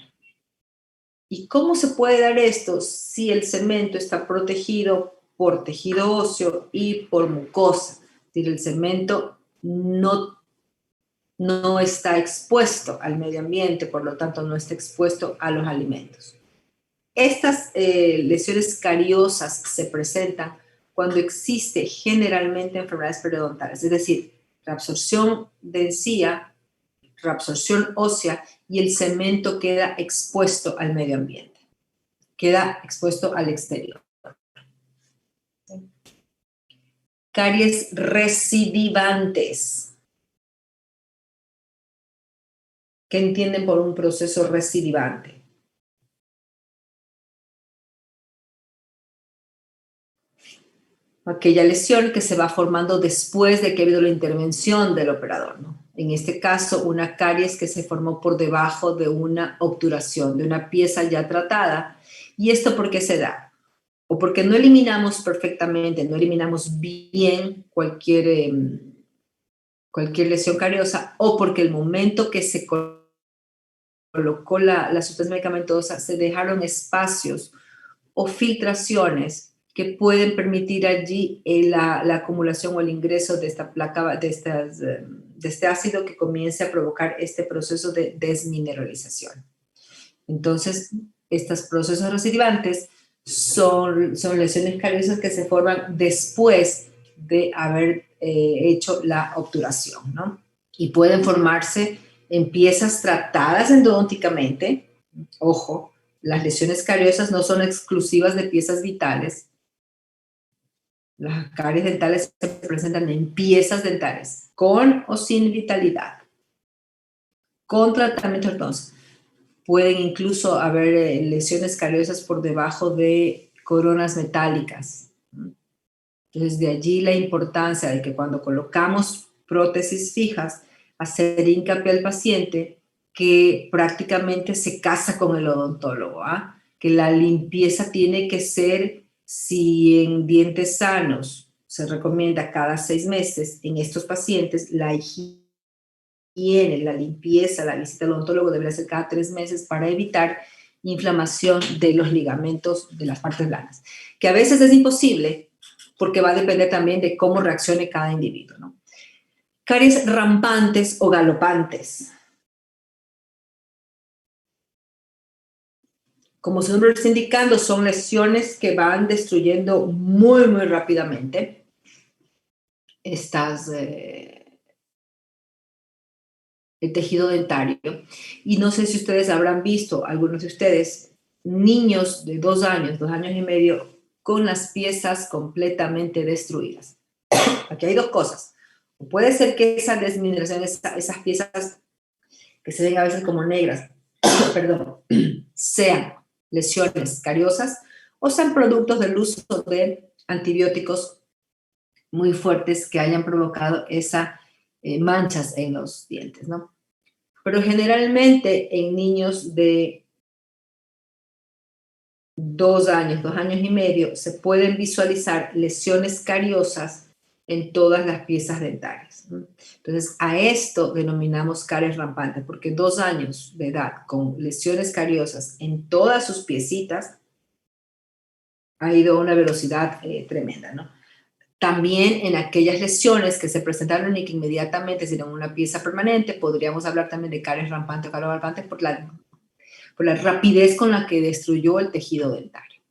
¿Y cómo se puede dar esto si el cemento está protegido por tejido óseo y por mucosa? Es decir, el cemento no está expuesto al medio ambiente, por lo tanto no está expuesto a los alimentos. Estas lesiones cariosas se presentan cuando existe generalmente enfermedades periodontales, es decir, reabsorción de encía, reabsorción ósea y el cemento queda expuesto al medio ambiente, queda expuesto al exterior. Caries recidivantes. ¿Qué entienden por un proceso recidivante? Aquella lesión que se va formando después de que ha habido la intervención del operador, ¿no? En este caso, una caries que se formó por debajo de una obturación, de una pieza ya tratada. ¿Y esto por qué se da? O porque no eliminamos perfectamente, no eliminamos bien cualquier lesión cariosa, o porque el momento que se colocó la sustancia medicamentosa, se dejaron espacios o filtraciones que pueden permitir allí la acumulación o el ingreso de esta placa, de este ácido que comience a provocar este proceso de desmineralización. Entonces, estos procesos recidivantes son lesiones cariosas que se forman después de haber hecho la obturación, ¿no? Y pueden formarse en piezas tratadas endodónticamente. Ojo, las lesiones cariosas no son exclusivas de piezas vitales. Las caries dentales se presentan en piezas dentales, con o sin vitalidad, con tratamiento ortodoncia. Pueden incluso haber lesiones cariosas por debajo de coronas metálicas. Entonces, de allí la importancia de que cuando colocamos prótesis fijas, hacer hincapié al paciente que prácticamente se casa con el odontólogo, que la limpieza tiene que ser, si en dientes sanos se recomienda cada 6 meses, en estos pacientes la higiene, la limpieza, la visita al odontólogo debería ser cada 3 meses para evitar inflamación de los ligamentos de las partes blandas, que a veces es imposible porque va a depender también de cómo reaccione cada individuo, ¿no? Caries rampantes o galopantes. Como su nombre lo está indicando, son lesiones que van destruyendo muy, muy rápidamente el tejido dentario. Y no sé si ustedes habrán visto, algunos de ustedes, niños de 2 años, 2 años y medio, con las piezas completamente destruidas. Aquí hay 2 cosas. Puede ser que esa desmineralización, esas piezas que se ven a veces como negras, perdón, sean lesiones cariosas o sean productos del uso de antibióticos muy fuertes que hayan provocado esas manchas en los dientes, ¿no? Pero generalmente en niños de 2 años, 2 años y medio, se pueden visualizar lesiones cariosas en todas las piezas dentarias, ¿no? Entonces, a esto denominamos caries rampantes, porque 2 años de edad con lesiones cariosas en todas sus piecitas ha ido a una velocidad tremenda, ¿no? También en aquellas lesiones que se presentaron y que inmediatamente se dieron una pieza permanente, podríamos hablar también de caries rampantes o caries rampantes por la rapidez con la que destruyó el tejido dentario.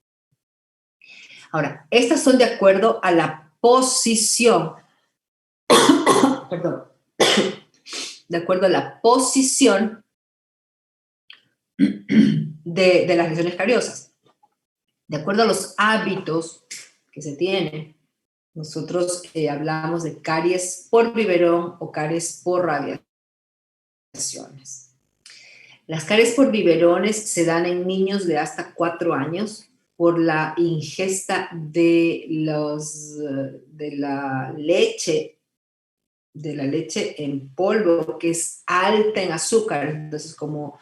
Ahora, estas son de acuerdo a la posición, perdón, de acuerdo a la posición de las lesiones cariosas. De acuerdo a los hábitos que se tienen, nosotros hablamos de caries por biberón o caries por radiaciones. Las caries por biberones se dan en niños de hasta 4 años por la ingesta de la leche en polvo, que es alta en azúcar. Entonces, como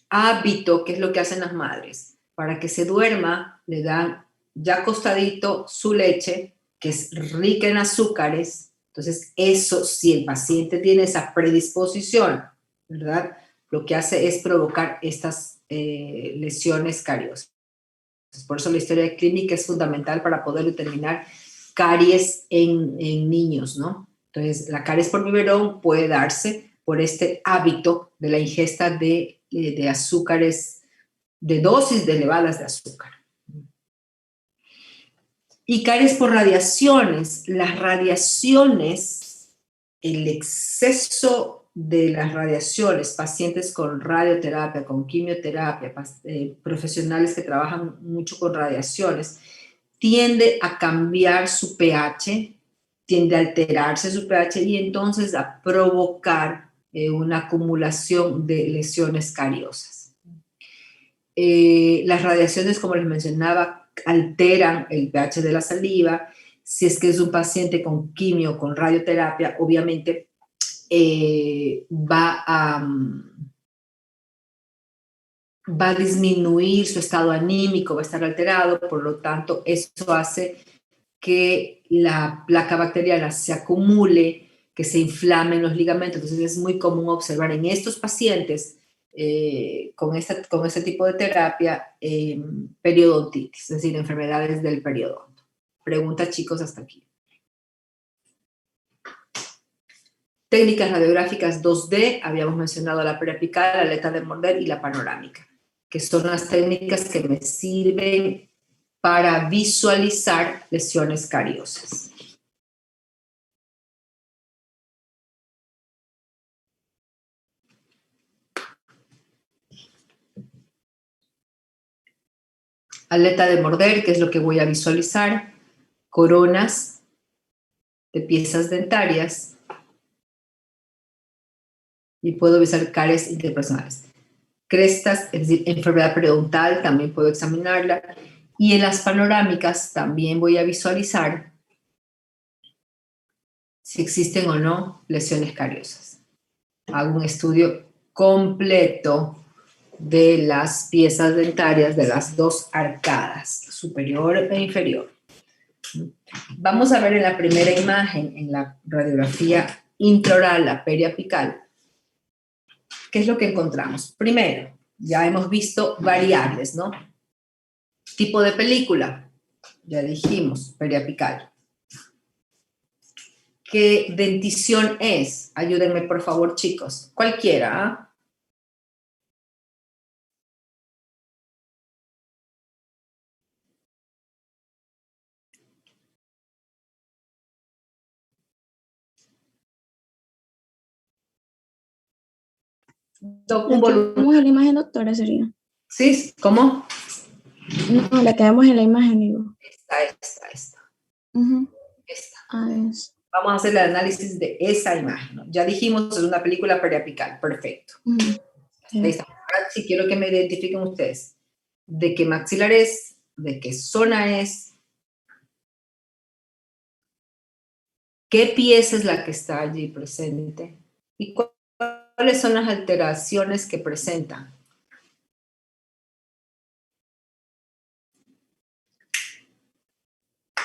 hábito, ¿qué es lo que hacen las madres? Para que se duerma, le dan ya acostadito su leche, que es rica en azúcares. Entonces, eso, si el paciente tiene esa predisposición, ¿verdad? Lo que hace es provocar estas lesiones cariosas. Por eso la historia clínica es fundamental para poder determinar caries en niños, ¿no? Entonces, la caries por biberón puede darse por este hábito de la ingesta de azúcares, de dosis elevadas de azúcar. Y caries por radiaciones. Las radiaciones, el exceso de las radiaciones, pacientes con radioterapia, con quimioterapia, profesionales que trabajan mucho con radiaciones, tiende a cambiar su pH, tiende a alterarse su pH y entonces a provocar una acumulación de lesiones cariosas. Las radiaciones, como les mencionaba, alteran el pH de la saliva. Si es que es un paciente con quimio, con radioterapia, obviamente va a disminuir su estado anímico, va a estar alterado, por lo tanto, eso hace que la placa bacteriana se acumule que se inflamen los ligamentos. Entonces es muy común observar en estos pacientes con este tipo de terapia periodontitis, es decir, enfermedades del periodonto. Pregunta, chicos, hasta aquí. Técnicas radiográficas 2D, habíamos mencionado la periapical, la aleta de morder y la panorámica, que son las técnicas que me sirven para visualizar lesiones cariosas. Aleta de morder, que es lo que voy a visualizar, coronas de piezas dentarias y puedo visualizar caries interpersonales. Crestas, es decir, enfermedad periodontal, también puedo examinarla. Y en las panorámicas también voy a visualizar si existen o no lesiones cariosas. Hago un estudio completo de las piezas dentarias de las dos arcadas, superior e inferior. Vamos a ver en la primera imagen, en la radiografía intraoral, la periapical, ¿qué es lo que encontramos? Primero, ya hemos visto variables, ¿no? Tipo de película, ya dijimos, periapical. ¿Qué dentición es? Ayúdenme, por favor, chicos. Cualquiera, ¿ah? La que vemos en la imagen, doctora, sería. ¿Sí? ¿Cómo? No, la que vemos en la imagen, digo. Esta. Uh-huh. Esta. Es. Vamos a hacer el análisis de esa imagen, ¿no? Ya dijimos, es una película periapical. Perfecto. Uh-huh. Ahí está. Ahora sí quiero que me identifiquen ustedes. ¿De qué maxilar es? ¿De qué zona es? ¿Qué pieza es la que está allí presente? ¿Y cuáles son las alteraciones que presentan?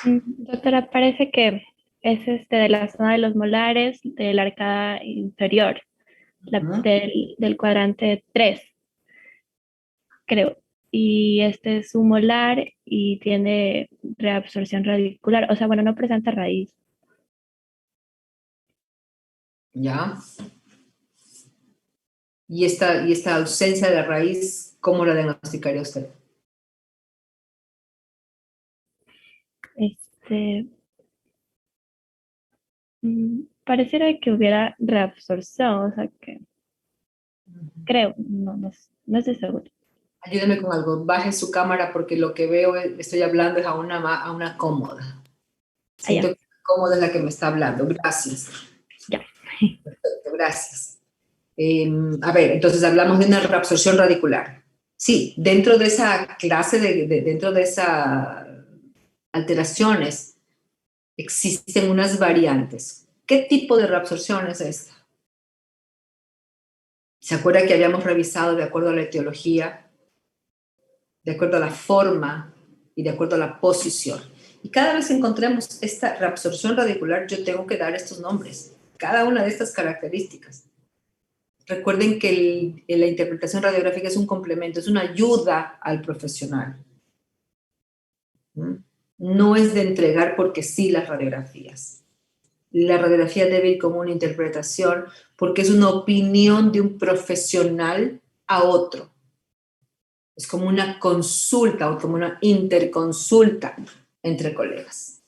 Doctora, parece que es de la zona de los molares, de la arcada inferior, del cuadrante 3, creo. Y este es un molar y tiene reabsorción radicular. O sea, bueno, no presenta raíz. ¿Ya? Y esta ausencia de raíz, ¿cómo la diagnosticaría usted? Pareciera que hubiera reabsorción, o sea que creo, no estoy segura. Ayúdeme con algo, baje su cámara porque lo que veo, estoy hablando es a una cómoda. Siento que la cómoda es la que me está hablando. Gracias. Ya. Perfecto, gracias. A ver, entonces hablamos de una reabsorción radicular. Sí, dentro de esa clase, dentro de esas alteraciones, existen unas variantes. ¿Qué tipo de reabsorción es esta? ¿Se acuerda que habíamos revisado de acuerdo a la etiología, de acuerdo a la forma y de acuerdo a la posición? Y cada vez que encontremos esta reabsorción radicular, yo tengo que dar estos nombres, cada una de estas características. Recuerden que la interpretación radiográfica es un complemento, es una ayuda al profesional. No es de entregar porque sí las radiografías. La radiografía debe ir como una interpretación porque es una opinión de un profesional a otro. Es como una consulta o como una interconsulta entre colegas.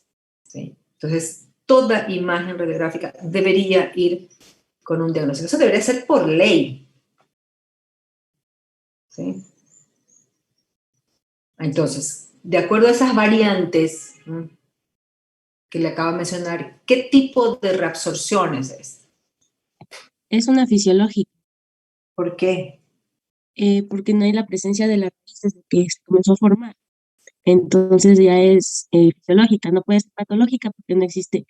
¿Sí? Entonces, toda imagen radiográfica debería ir con un diagnóstico. Eso debería ser por ley. ¿Sí? Entonces, de acuerdo a esas variantes que le acabo de mencionar, ¿qué tipo de reabsorciones es? Es una fisiológica, ¿Por qué? porque no hay la presencia de la raíz desde que se comenzó a formar. Entonces ya es fisiológica, no puede ser patológica porque no existe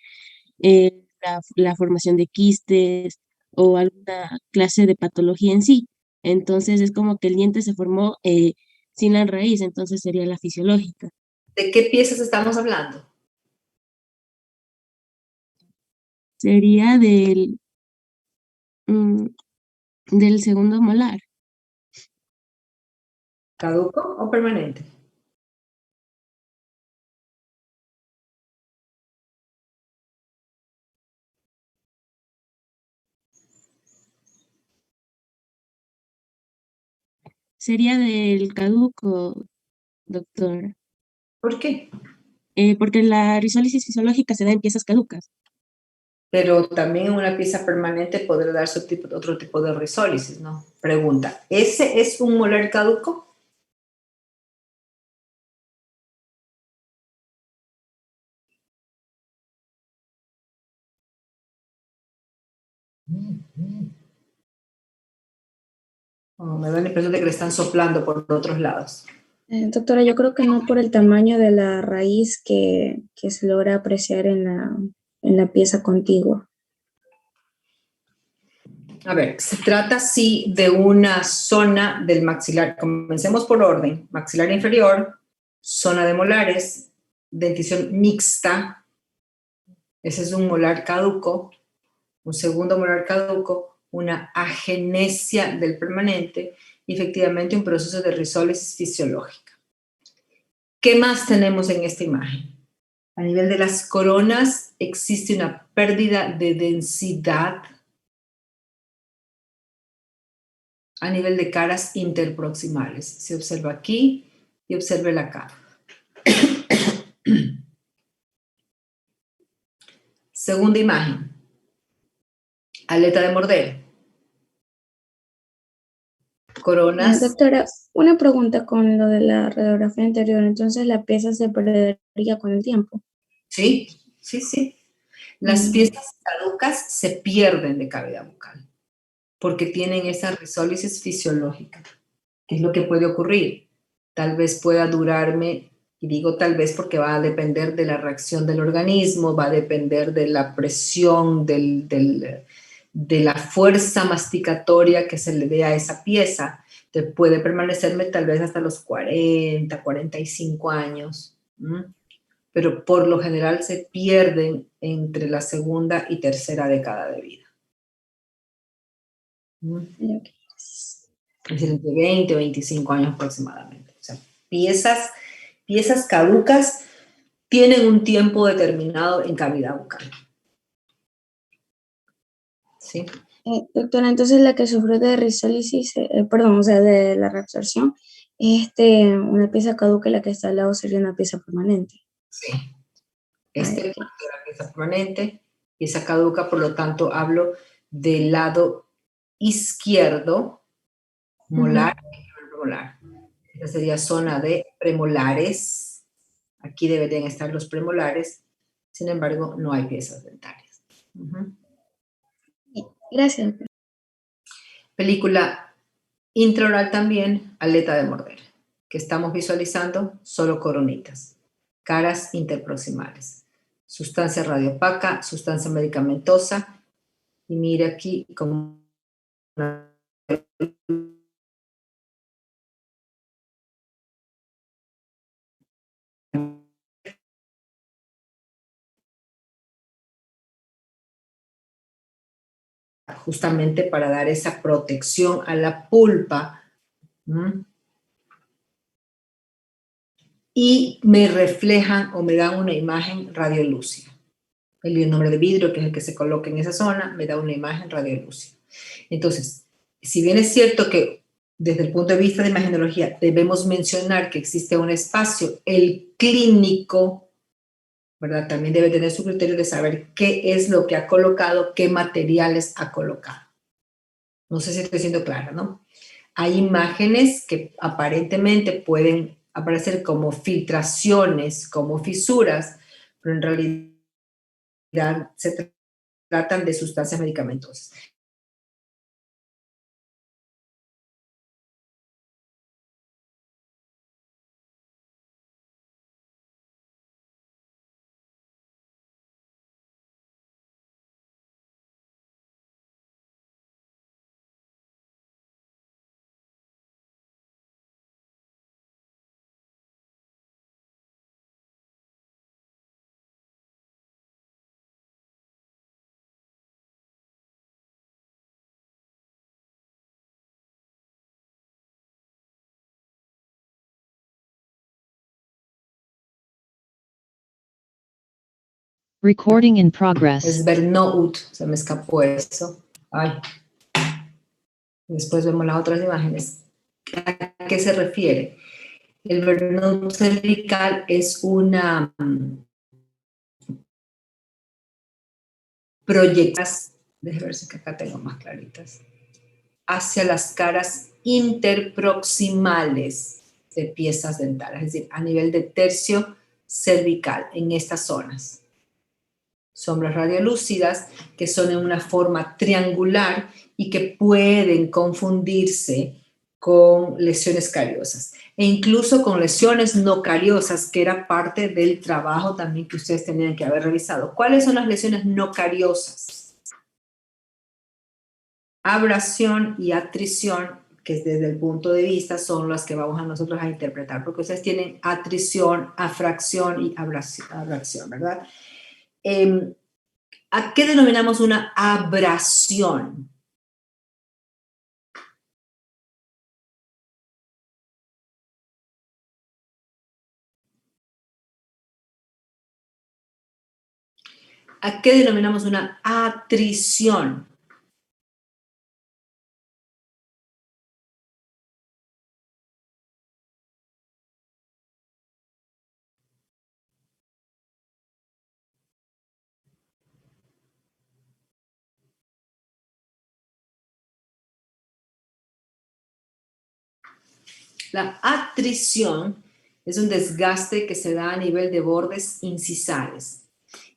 la formación de quistes o alguna clase de patología en sí. Entonces es como que el diente se formó sin la raíz, entonces sería la fisiológica. ¿De qué piezas estamos hablando? sería mm, del segundo molar. ¿Caduco o permanente? Sería del caduco, doctor. ¿Por qué? Porque la risólisis fisiológica se da en piezas caducas. Pero también en una pieza permanente podría darse otro tipo de risólisis, ¿no? Pregunta, ¿ese es un molar caduco? Oh, me da la impresión de que le están soplando por otros lados. Doctora, yo creo que no por el tamaño de la raíz que se logra apreciar en la pieza contigua. A ver, se trata sí de una zona del maxilar. Comencemos por orden. Maxilar inferior, zona de molares, dentición mixta. Ese es un molar caduco. Un segundo molar caduco, una agenesia del permanente y efectivamente un proceso de risólisis fisiológica. ¿Qué más tenemos en esta imagen? A nivel de las coronas existe una pérdida de densidad a nivel de caras interproximales. Se observa aquí y observe acá. Segunda imagen. Aleta de morder. Coronas. Doctora, una pregunta con lo de la radiografía anterior. Entonces, ¿la pieza se perdería con el tiempo? Sí, sí, sí. Las piezas caducas se pierden de cavidad bucal porque tienen esa risólisis fisiológica. ¿Qué es lo que puede ocurrir? Tal vez pueda durarme, y digo tal vez porque va a depender de la reacción del organismo, va a depender de la presión, de la fuerza masticatoria que se le dé a esa pieza. Te puede permanecerme tal vez hasta los 40, 45 años. Pero por lo general se pierden entre la segunda y tercera década de vida. Es decir, entre 20 y 25 años aproximadamente. O sea, piezas caducas tienen un tiempo determinado en cavidad bucal. ¿Sí? Doctora, entonces la que sufrió de risólisis, perdón, o sea, de la reabsorción, es una pieza caduca y la que está al lado sería una pieza permanente. Sí. Ay, Este es ok. una pieza permanente, pieza caduca, por lo tanto hablo del lado izquierdo, molar y premolar. Esta sería zona de premolares. Aquí deberían estar los premolares, sin embargo, no hay piezas dentarias. Gracias, doctora. Película intraoral también, aleta de morder, que estamos visualizando solo coronitas, caras interproximales, sustancia radiopaca, sustancia medicamentosa, y mire aquí como justamente para dar esa protección a la pulpa. Y me reflejan o me dan una imagen radiolúcida. El ionombre de vidrio, que es el que se coloca en esa zona, me da una imagen radiolúcida. Entonces, si bien es cierto que desde el punto de vista de imagenología debemos mencionar que existe un espacio, el clínico, ¿verdad? También debe tener su criterio de saber qué es lo que ha colocado, qué materiales ha colocado. No sé si estoy siendo clara, ¿no? Hay imágenes que aparentemente pueden aparecer como filtraciones, como fisuras, pero en realidad se tratan de sustancias medicamentosas. Recording in progress. Es Bernout, se me escapó eso. Ay. Después vemos las otras imágenes. ¿A qué se refiere? El Bernout cervical es una proyección, déjame ver si acá tengo más claritas, hacia las caras interproximales de piezas dentales, es decir, a nivel de tercio cervical, en estas zonas. Sombras radiolúcidas que son en una forma triangular y que pueden confundirse con lesiones cariosas e incluso con lesiones no cariosas, que era parte del trabajo también que ustedes tenían que haber revisado. ¿Cuáles son las lesiones no cariosas? Abrasión y atrición, que desde el punto de vista son las que vamos a nosotros a interpretar, porque ustedes tienen atrición, afracción y abrasión, ¿verdad? ¿A qué denominamos una abrasión? ¿A qué denominamos una atrición? La atrición es un desgaste que se da a nivel de bordes incisales.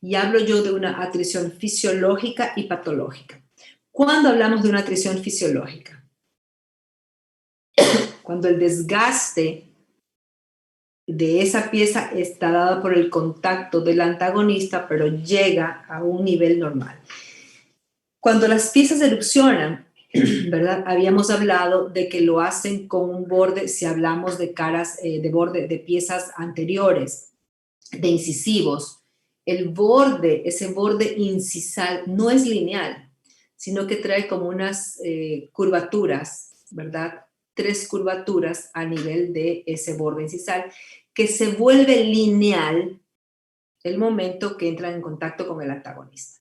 Y hablo yo de una atrición fisiológica y patológica. ¿Cuándo hablamos de una atrición fisiológica? Cuando el desgaste de esa pieza está dado por el contacto del antagonista, pero llega a un nivel normal. Cuando las piezas erupcionan, ¿verdad? Habíamos hablado de que lo hacen con un borde, si hablamos de caras, de borde, de piezas anteriores, de incisivos. El borde, ese borde incisal, no es lineal, sino que trae como unas curvaturas, ¿verdad? 3 curvaturas a nivel de ese borde incisal, que se vuelve lineal el momento que entran en contacto con el antagonista.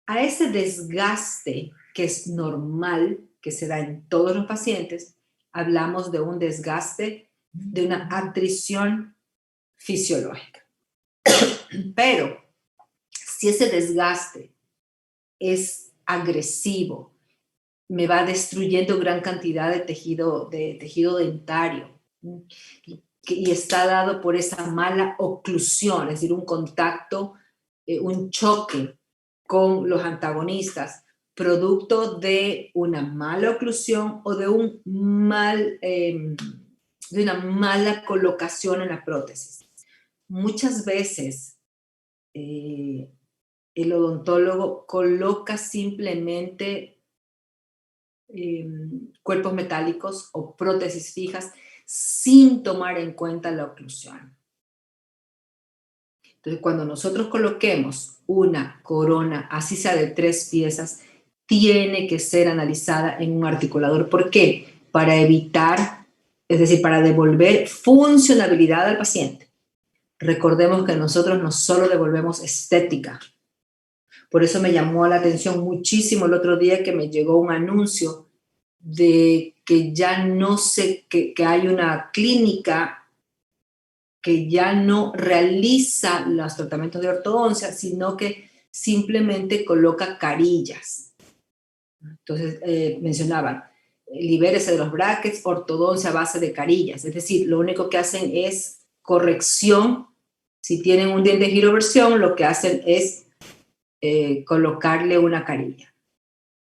A ese desgaste, que es normal, que se da en todos los pacientes, hablamos de un desgaste, de una atrición fisiológica. Pero si ese desgaste es agresivo, me va destruyendo gran cantidad de tejido dentario y está dado por esa mala oclusión, es decir, un contacto, un choque con los antagonistas, producto de una mala oclusión o de de una mala colocación en la prótesis. Muchas veces el odontólogo coloca simplemente cuerpos metálicos o prótesis fijas sin tomar en cuenta la oclusión. Entonces, cuando nosotros coloquemos una corona, así sea de 3 piezas, tiene que ser analizada en un articulador. ¿Por qué? Para evitar, es decir, para devolver funcionabilidad al paciente. Recordemos que nosotros no solo devolvemos estética. Por eso me llamó la atención muchísimo el otro día que me llegó un anuncio de que ya no sé, que hay una clínica que ya no realiza los tratamientos de ortodoncia, sino que simplemente coloca carillas. Entonces, mencionaban, libérese de los brackets, ortodoncia a base de carillas. Es decir, lo único que hacen es corrección. Si tienen un diente de giroversión, lo que hacen es colocarle una carilla.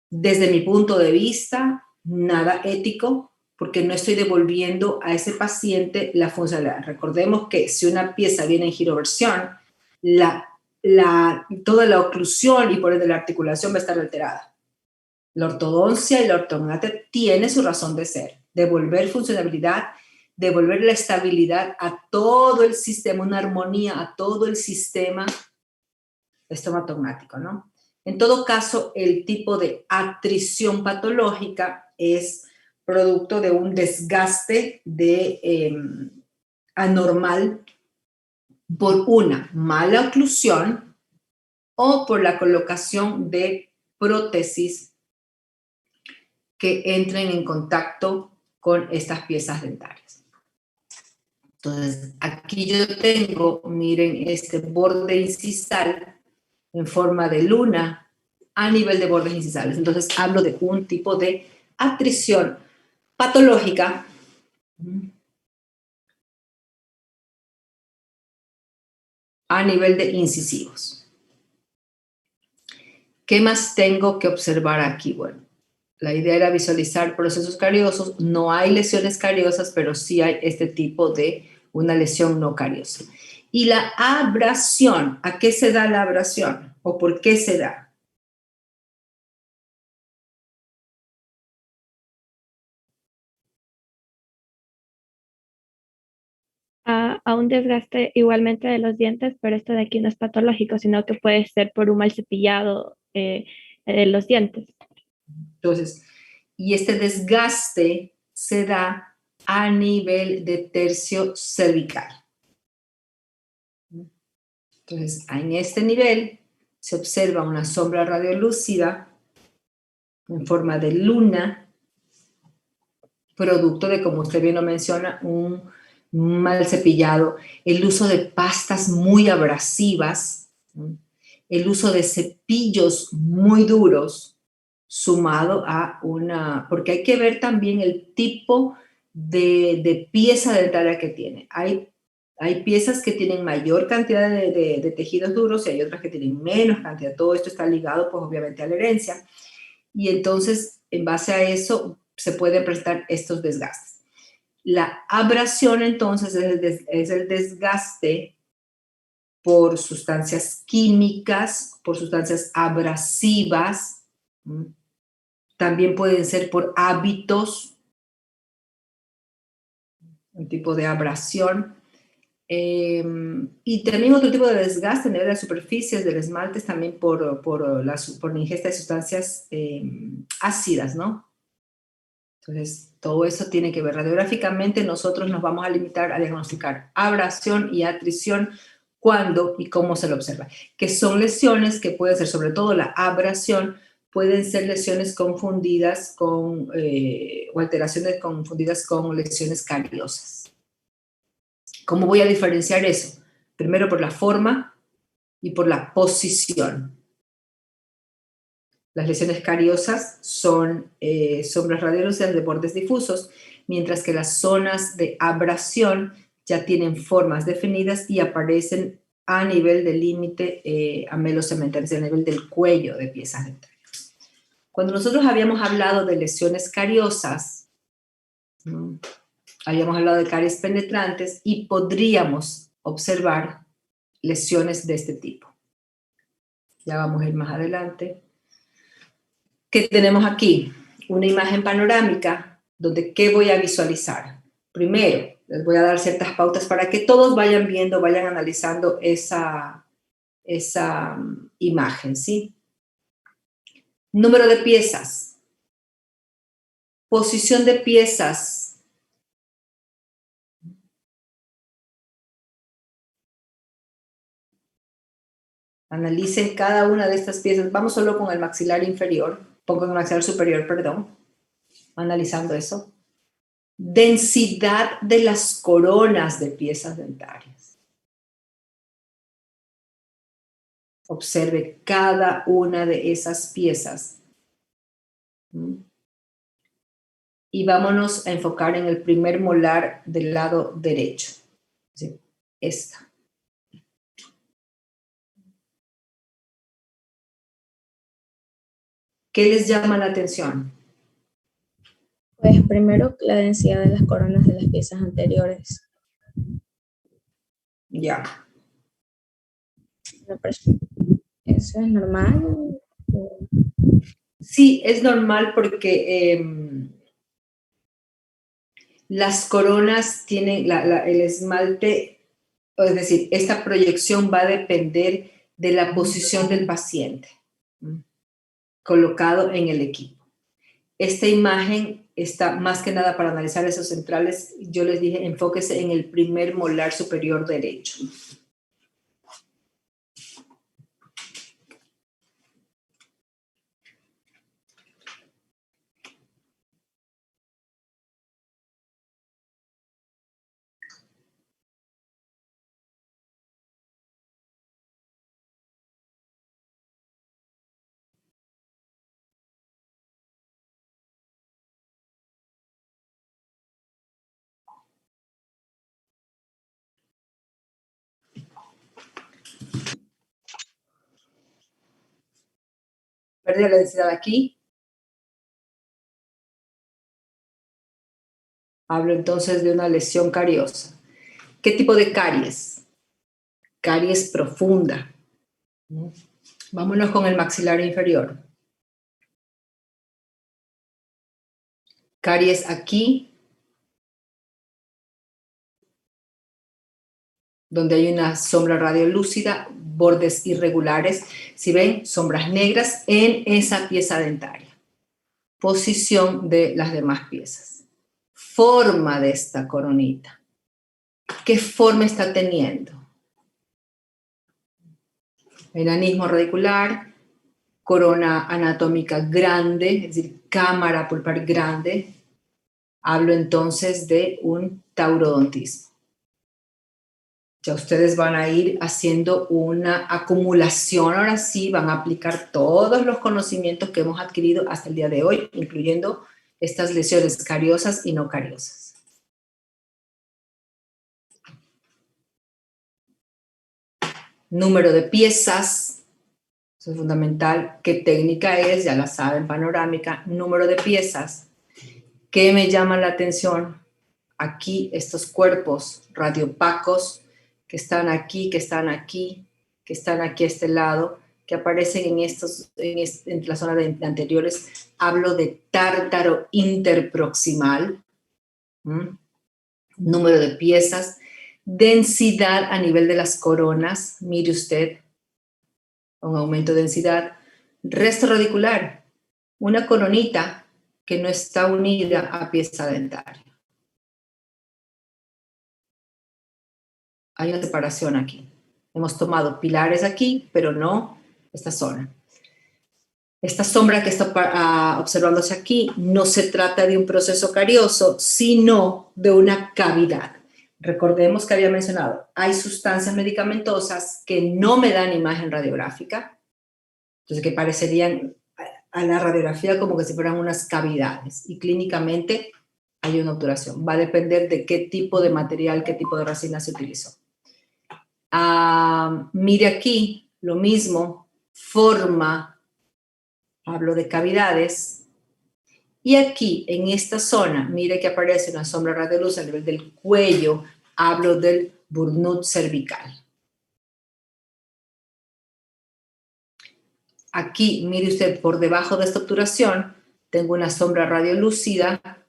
Desde mi punto de vista, nada ético, porque no estoy devolviendo a ese paciente la funcionalidad. Recordemos que si una pieza viene en giroversión, toda la oclusión y por ende la articulación va a estar alterada. La ortodoncia y la ortognatia tiene su razón de ser, devolver funcionalidad, devolver la estabilidad a todo el sistema, una armonía a todo el sistema estomatognático, ¿no? En todo caso, el tipo de atrición patológica es producto de un desgaste anormal por una mala oclusión o por la colocación de prótesis que entren en contacto con estas piezas dentarias. Entonces, aquí yo tengo, miren, este borde incisal en forma de luna a nivel de bordes incisales. Entonces, hablo de un tipo de atrición patológica a nivel de incisivos. ¿Qué más tengo que observar aquí? Bueno, la idea era visualizar procesos cariosos. No hay lesiones cariosas, pero sí hay este tipo de una lesión no cariosa. Y la abrasión, ¿a qué se da la abrasión? ¿O por qué se da? A un desgaste igualmente de los dientes, pero esto de aquí no es patológico, sino que puede ser por un mal cepillado de los dientes. Entonces, y este desgaste se da a nivel de tercio cervical. Entonces, en este nivel se observa una sombra radiolúcida en forma de luna, producto de, como usted bien lo menciona, un mal cepillado, el uso de pastas muy abrasivas, el uso de cepillos muy duros, sumado a una, porque hay que ver también el tipo de pieza dentaria que tiene. Hay piezas que tienen mayor cantidad de tejidos duros y hay otras que tienen menos cantidad. Todo esto está ligado, pues, obviamente a la herencia. Y entonces, en base a eso, se pueden presentar estos desgastes. La abrasión, entonces, es el desgaste por sustancias químicas, por sustancias abrasivas. También pueden ser por hábitos, un tipo de abrasión. Y también otro tipo de desgaste en las superficies del esmalte es también por la ingesta de sustancias ácidas, ¿no? Entonces, todo eso tiene que ver. Radiográficamente nosotros nos vamos a limitar a diagnosticar abrasión y atrición, cuándo y cómo se lo observa. Que son lesiones que pueden ser, sobre todo la abrasión, pueden ser lesiones confundidas con, o alteraciones confundidas con lesiones cariosas. ¿Cómo voy a diferenciar eso? Primero por la forma y por la posición. Las lesiones cariosas son sombras radiolúcidas de bordes difusos, mientras que las zonas de abrasión ya tienen formas definidas y aparecen a nivel del límite amelocementario, a nivel del cuello de piezas dentarias. Cuando nosotros habíamos hablado de lesiones cariosas, habíamos hablado de caries penetrantes y podríamos observar lesiones de este tipo. Ya vamos a ir más adelante. ¿Qué tenemos aquí? Una imagen panorámica donde ¿qué voy a visualizar? Primero, les voy a dar ciertas pautas para que todos vayan viendo, vayan analizando esa imagen, ¿sí? Número de piezas. Posición de piezas. Analicen cada una de estas piezas. Vamos solo con el maxilar inferior. Pongo el maxilar superior, perdón. Analizando eso. Densidad de las coronas de piezas dentarias. Observe cada una de esas piezas. Y vámonos a enfocar en el primer molar del lado derecho. ¿Sí? Esta. ¿Qué les llama la atención? Pues primero la densidad de las coronas de las piezas anteriores. Ya. ¿Eso es normal? Sí, es normal porque las coronas tienen, el esmalte, es decir, esta proyección va a depender de la posición del paciente colocado en el equipo. Esta imagen está más que nada para analizar esos centrales. Yo les dije, enfóquese en el primer molar superior derecho. pérdida de densidad aquí. Hablo entonces de una lesión cariosa. ¿Qué tipo de caries? Caries profunda. Vámonos con el maxilar inferior. Caries aquí, donde hay una sombra radiolúcida, bordes irregulares. Si ven, sombras negras en esa pieza dentaria. Posición de las demás piezas. Forma de esta coronita. ¿Qué forma está teniendo? Enanismo radicular, corona anatómica grande, es decir, cámara pulpar grande. Hablo entonces de un taurodontismo. Ya ustedes van a ir haciendo una acumulación, ahora sí, van a aplicar todos los conocimientos que hemos adquirido hasta el día de hoy, incluyendo estas lesiones cariosas y no cariosas. Número de piezas, eso es fundamental. ¿Qué técnica es? Ya la saben, panorámica. Número de piezas. ¿Qué me llama la atención? Aquí estos cuerpos radiopacos que están aquí, que están aquí, que están aquí a este lado, que aparecen en la zona de anteriores. Hablo de tártaro interproximal. Número de piezas. Densidad a nivel de las coronas. Mire usted, un aumento de densidad. Resto radicular. Una coronita que no está unida a pieza dentaria. Hay una separación aquí. Hemos tomado pilares aquí, pero no esta zona. Esta sombra que está observándose aquí no se trata de un proceso carioso, sino de una cavidad. Recordemos que había mencionado, hay sustancias medicamentosas que no me dan imagen radiográfica, entonces que parecerían a la radiografía como que si fueran unas cavidades, y clínicamente hay una obturación. Va a depender de qué tipo de material, qué tipo de resina se utilizó. Mire aquí, lo mismo, forma, hablo de cavidades, y aquí, en esta zona, mire que aparece una sombra radioluz a nivel del cuello, hablo del burnout cervical. Aquí, mire usted, por debajo de esta obturación, tengo una sombra radiolúcida,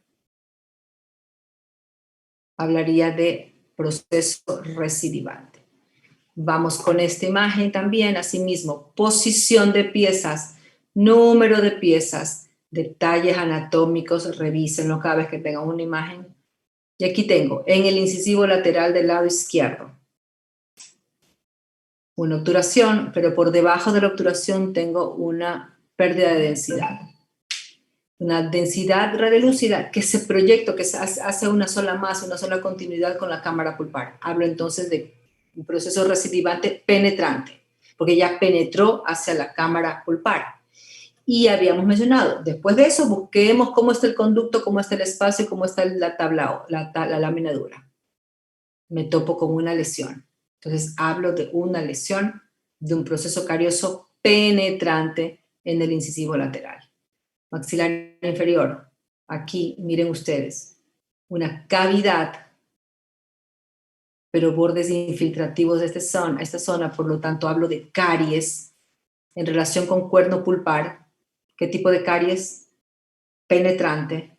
hablaría de proceso recidivante. Vamos con esta imagen también, asimismo, posición de piezas, número de piezas, detalles anatómicos, revísenlo cada vez que tengan una imagen. Y aquí tengo, en el incisivo lateral del lado izquierdo, una obturación, pero por debajo de la obturación tengo una pérdida de densidad. Una densidad radiolúcida que se proyecta, que se hace una sola masa, una sola continuidad con la cámara pulpar. Hablo entonces de un proceso recidivante penetrante, porque ya penetró hacia la cámara pulpar. Y habíamos mencionado, después de eso, busquemos cómo está el conducto, cómo está el espacio, cómo está la tabla, la lámina dura. Me topo con una lesión. Entonces, hablo de una lesión, de un proceso carioso penetrante en el incisivo lateral. Maxilar inferior, aquí, miren ustedes, una cavidad, pero bordes infiltrativos de esta zona, por lo tanto hablo de caries en relación con cuerno pulpar. ¿Qué tipo de caries? Penetrante.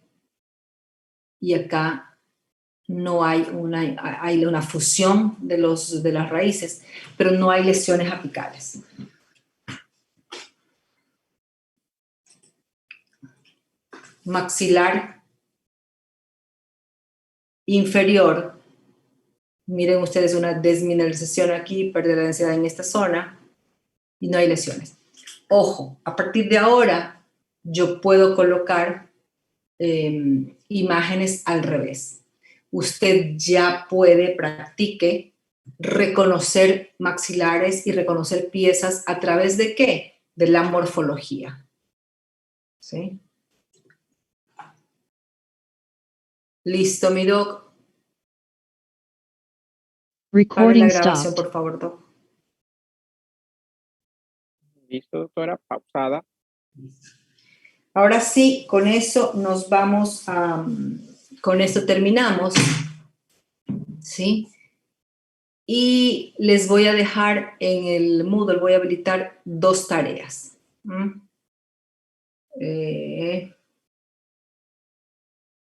Y acá no hay una fusión de las raíces, pero no hay lesiones apicales. Maxilar inferior, miren ustedes una desmineralización aquí, pérdida de densidad en esta zona y no hay lesiones. Ojo, a partir de ahora yo puedo colocar imágenes al revés. Usted ya practique reconocer maxilares y reconocer piezas a través de ¿qué? De la morfología. ¿Sí? ¿Listo, mi doc? Paren la grabación, por favor, doc. Listo, doctora, pausada. Ahora sí, con eso nos vamos a... Con esto terminamos, ¿sí? Y les voy a dejar en el Moodle, voy a habilitar 2 tareas.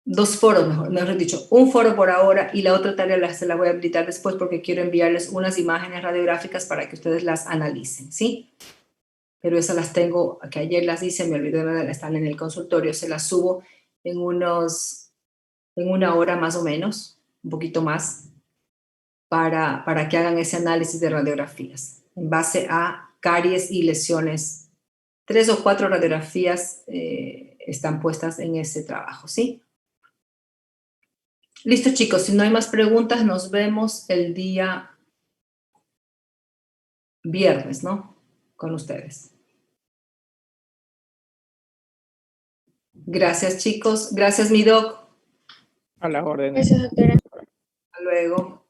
Dos foros, mejor dicho, un foro por ahora y la otra tarea se la voy a habilitar después porque quiero enviarles unas imágenes radiográficas para que ustedes las analicen, ¿sí? Pero esas las tengo, que ayer las hice, me olvidé de están en el consultorio, se las subo en una hora más o menos, un poquito más, para que hagan ese análisis de radiografías en base a caries y lesiones. 3 o 4 radiografías están puestas en ese trabajo, ¿sí? Listo, chicos, si no hay más preguntas, nos vemos el día viernes, ¿no? Con ustedes. Gracias, chicos. Gracias, mi doc. A las órdenes. Gracias, doctora. Hasta luego.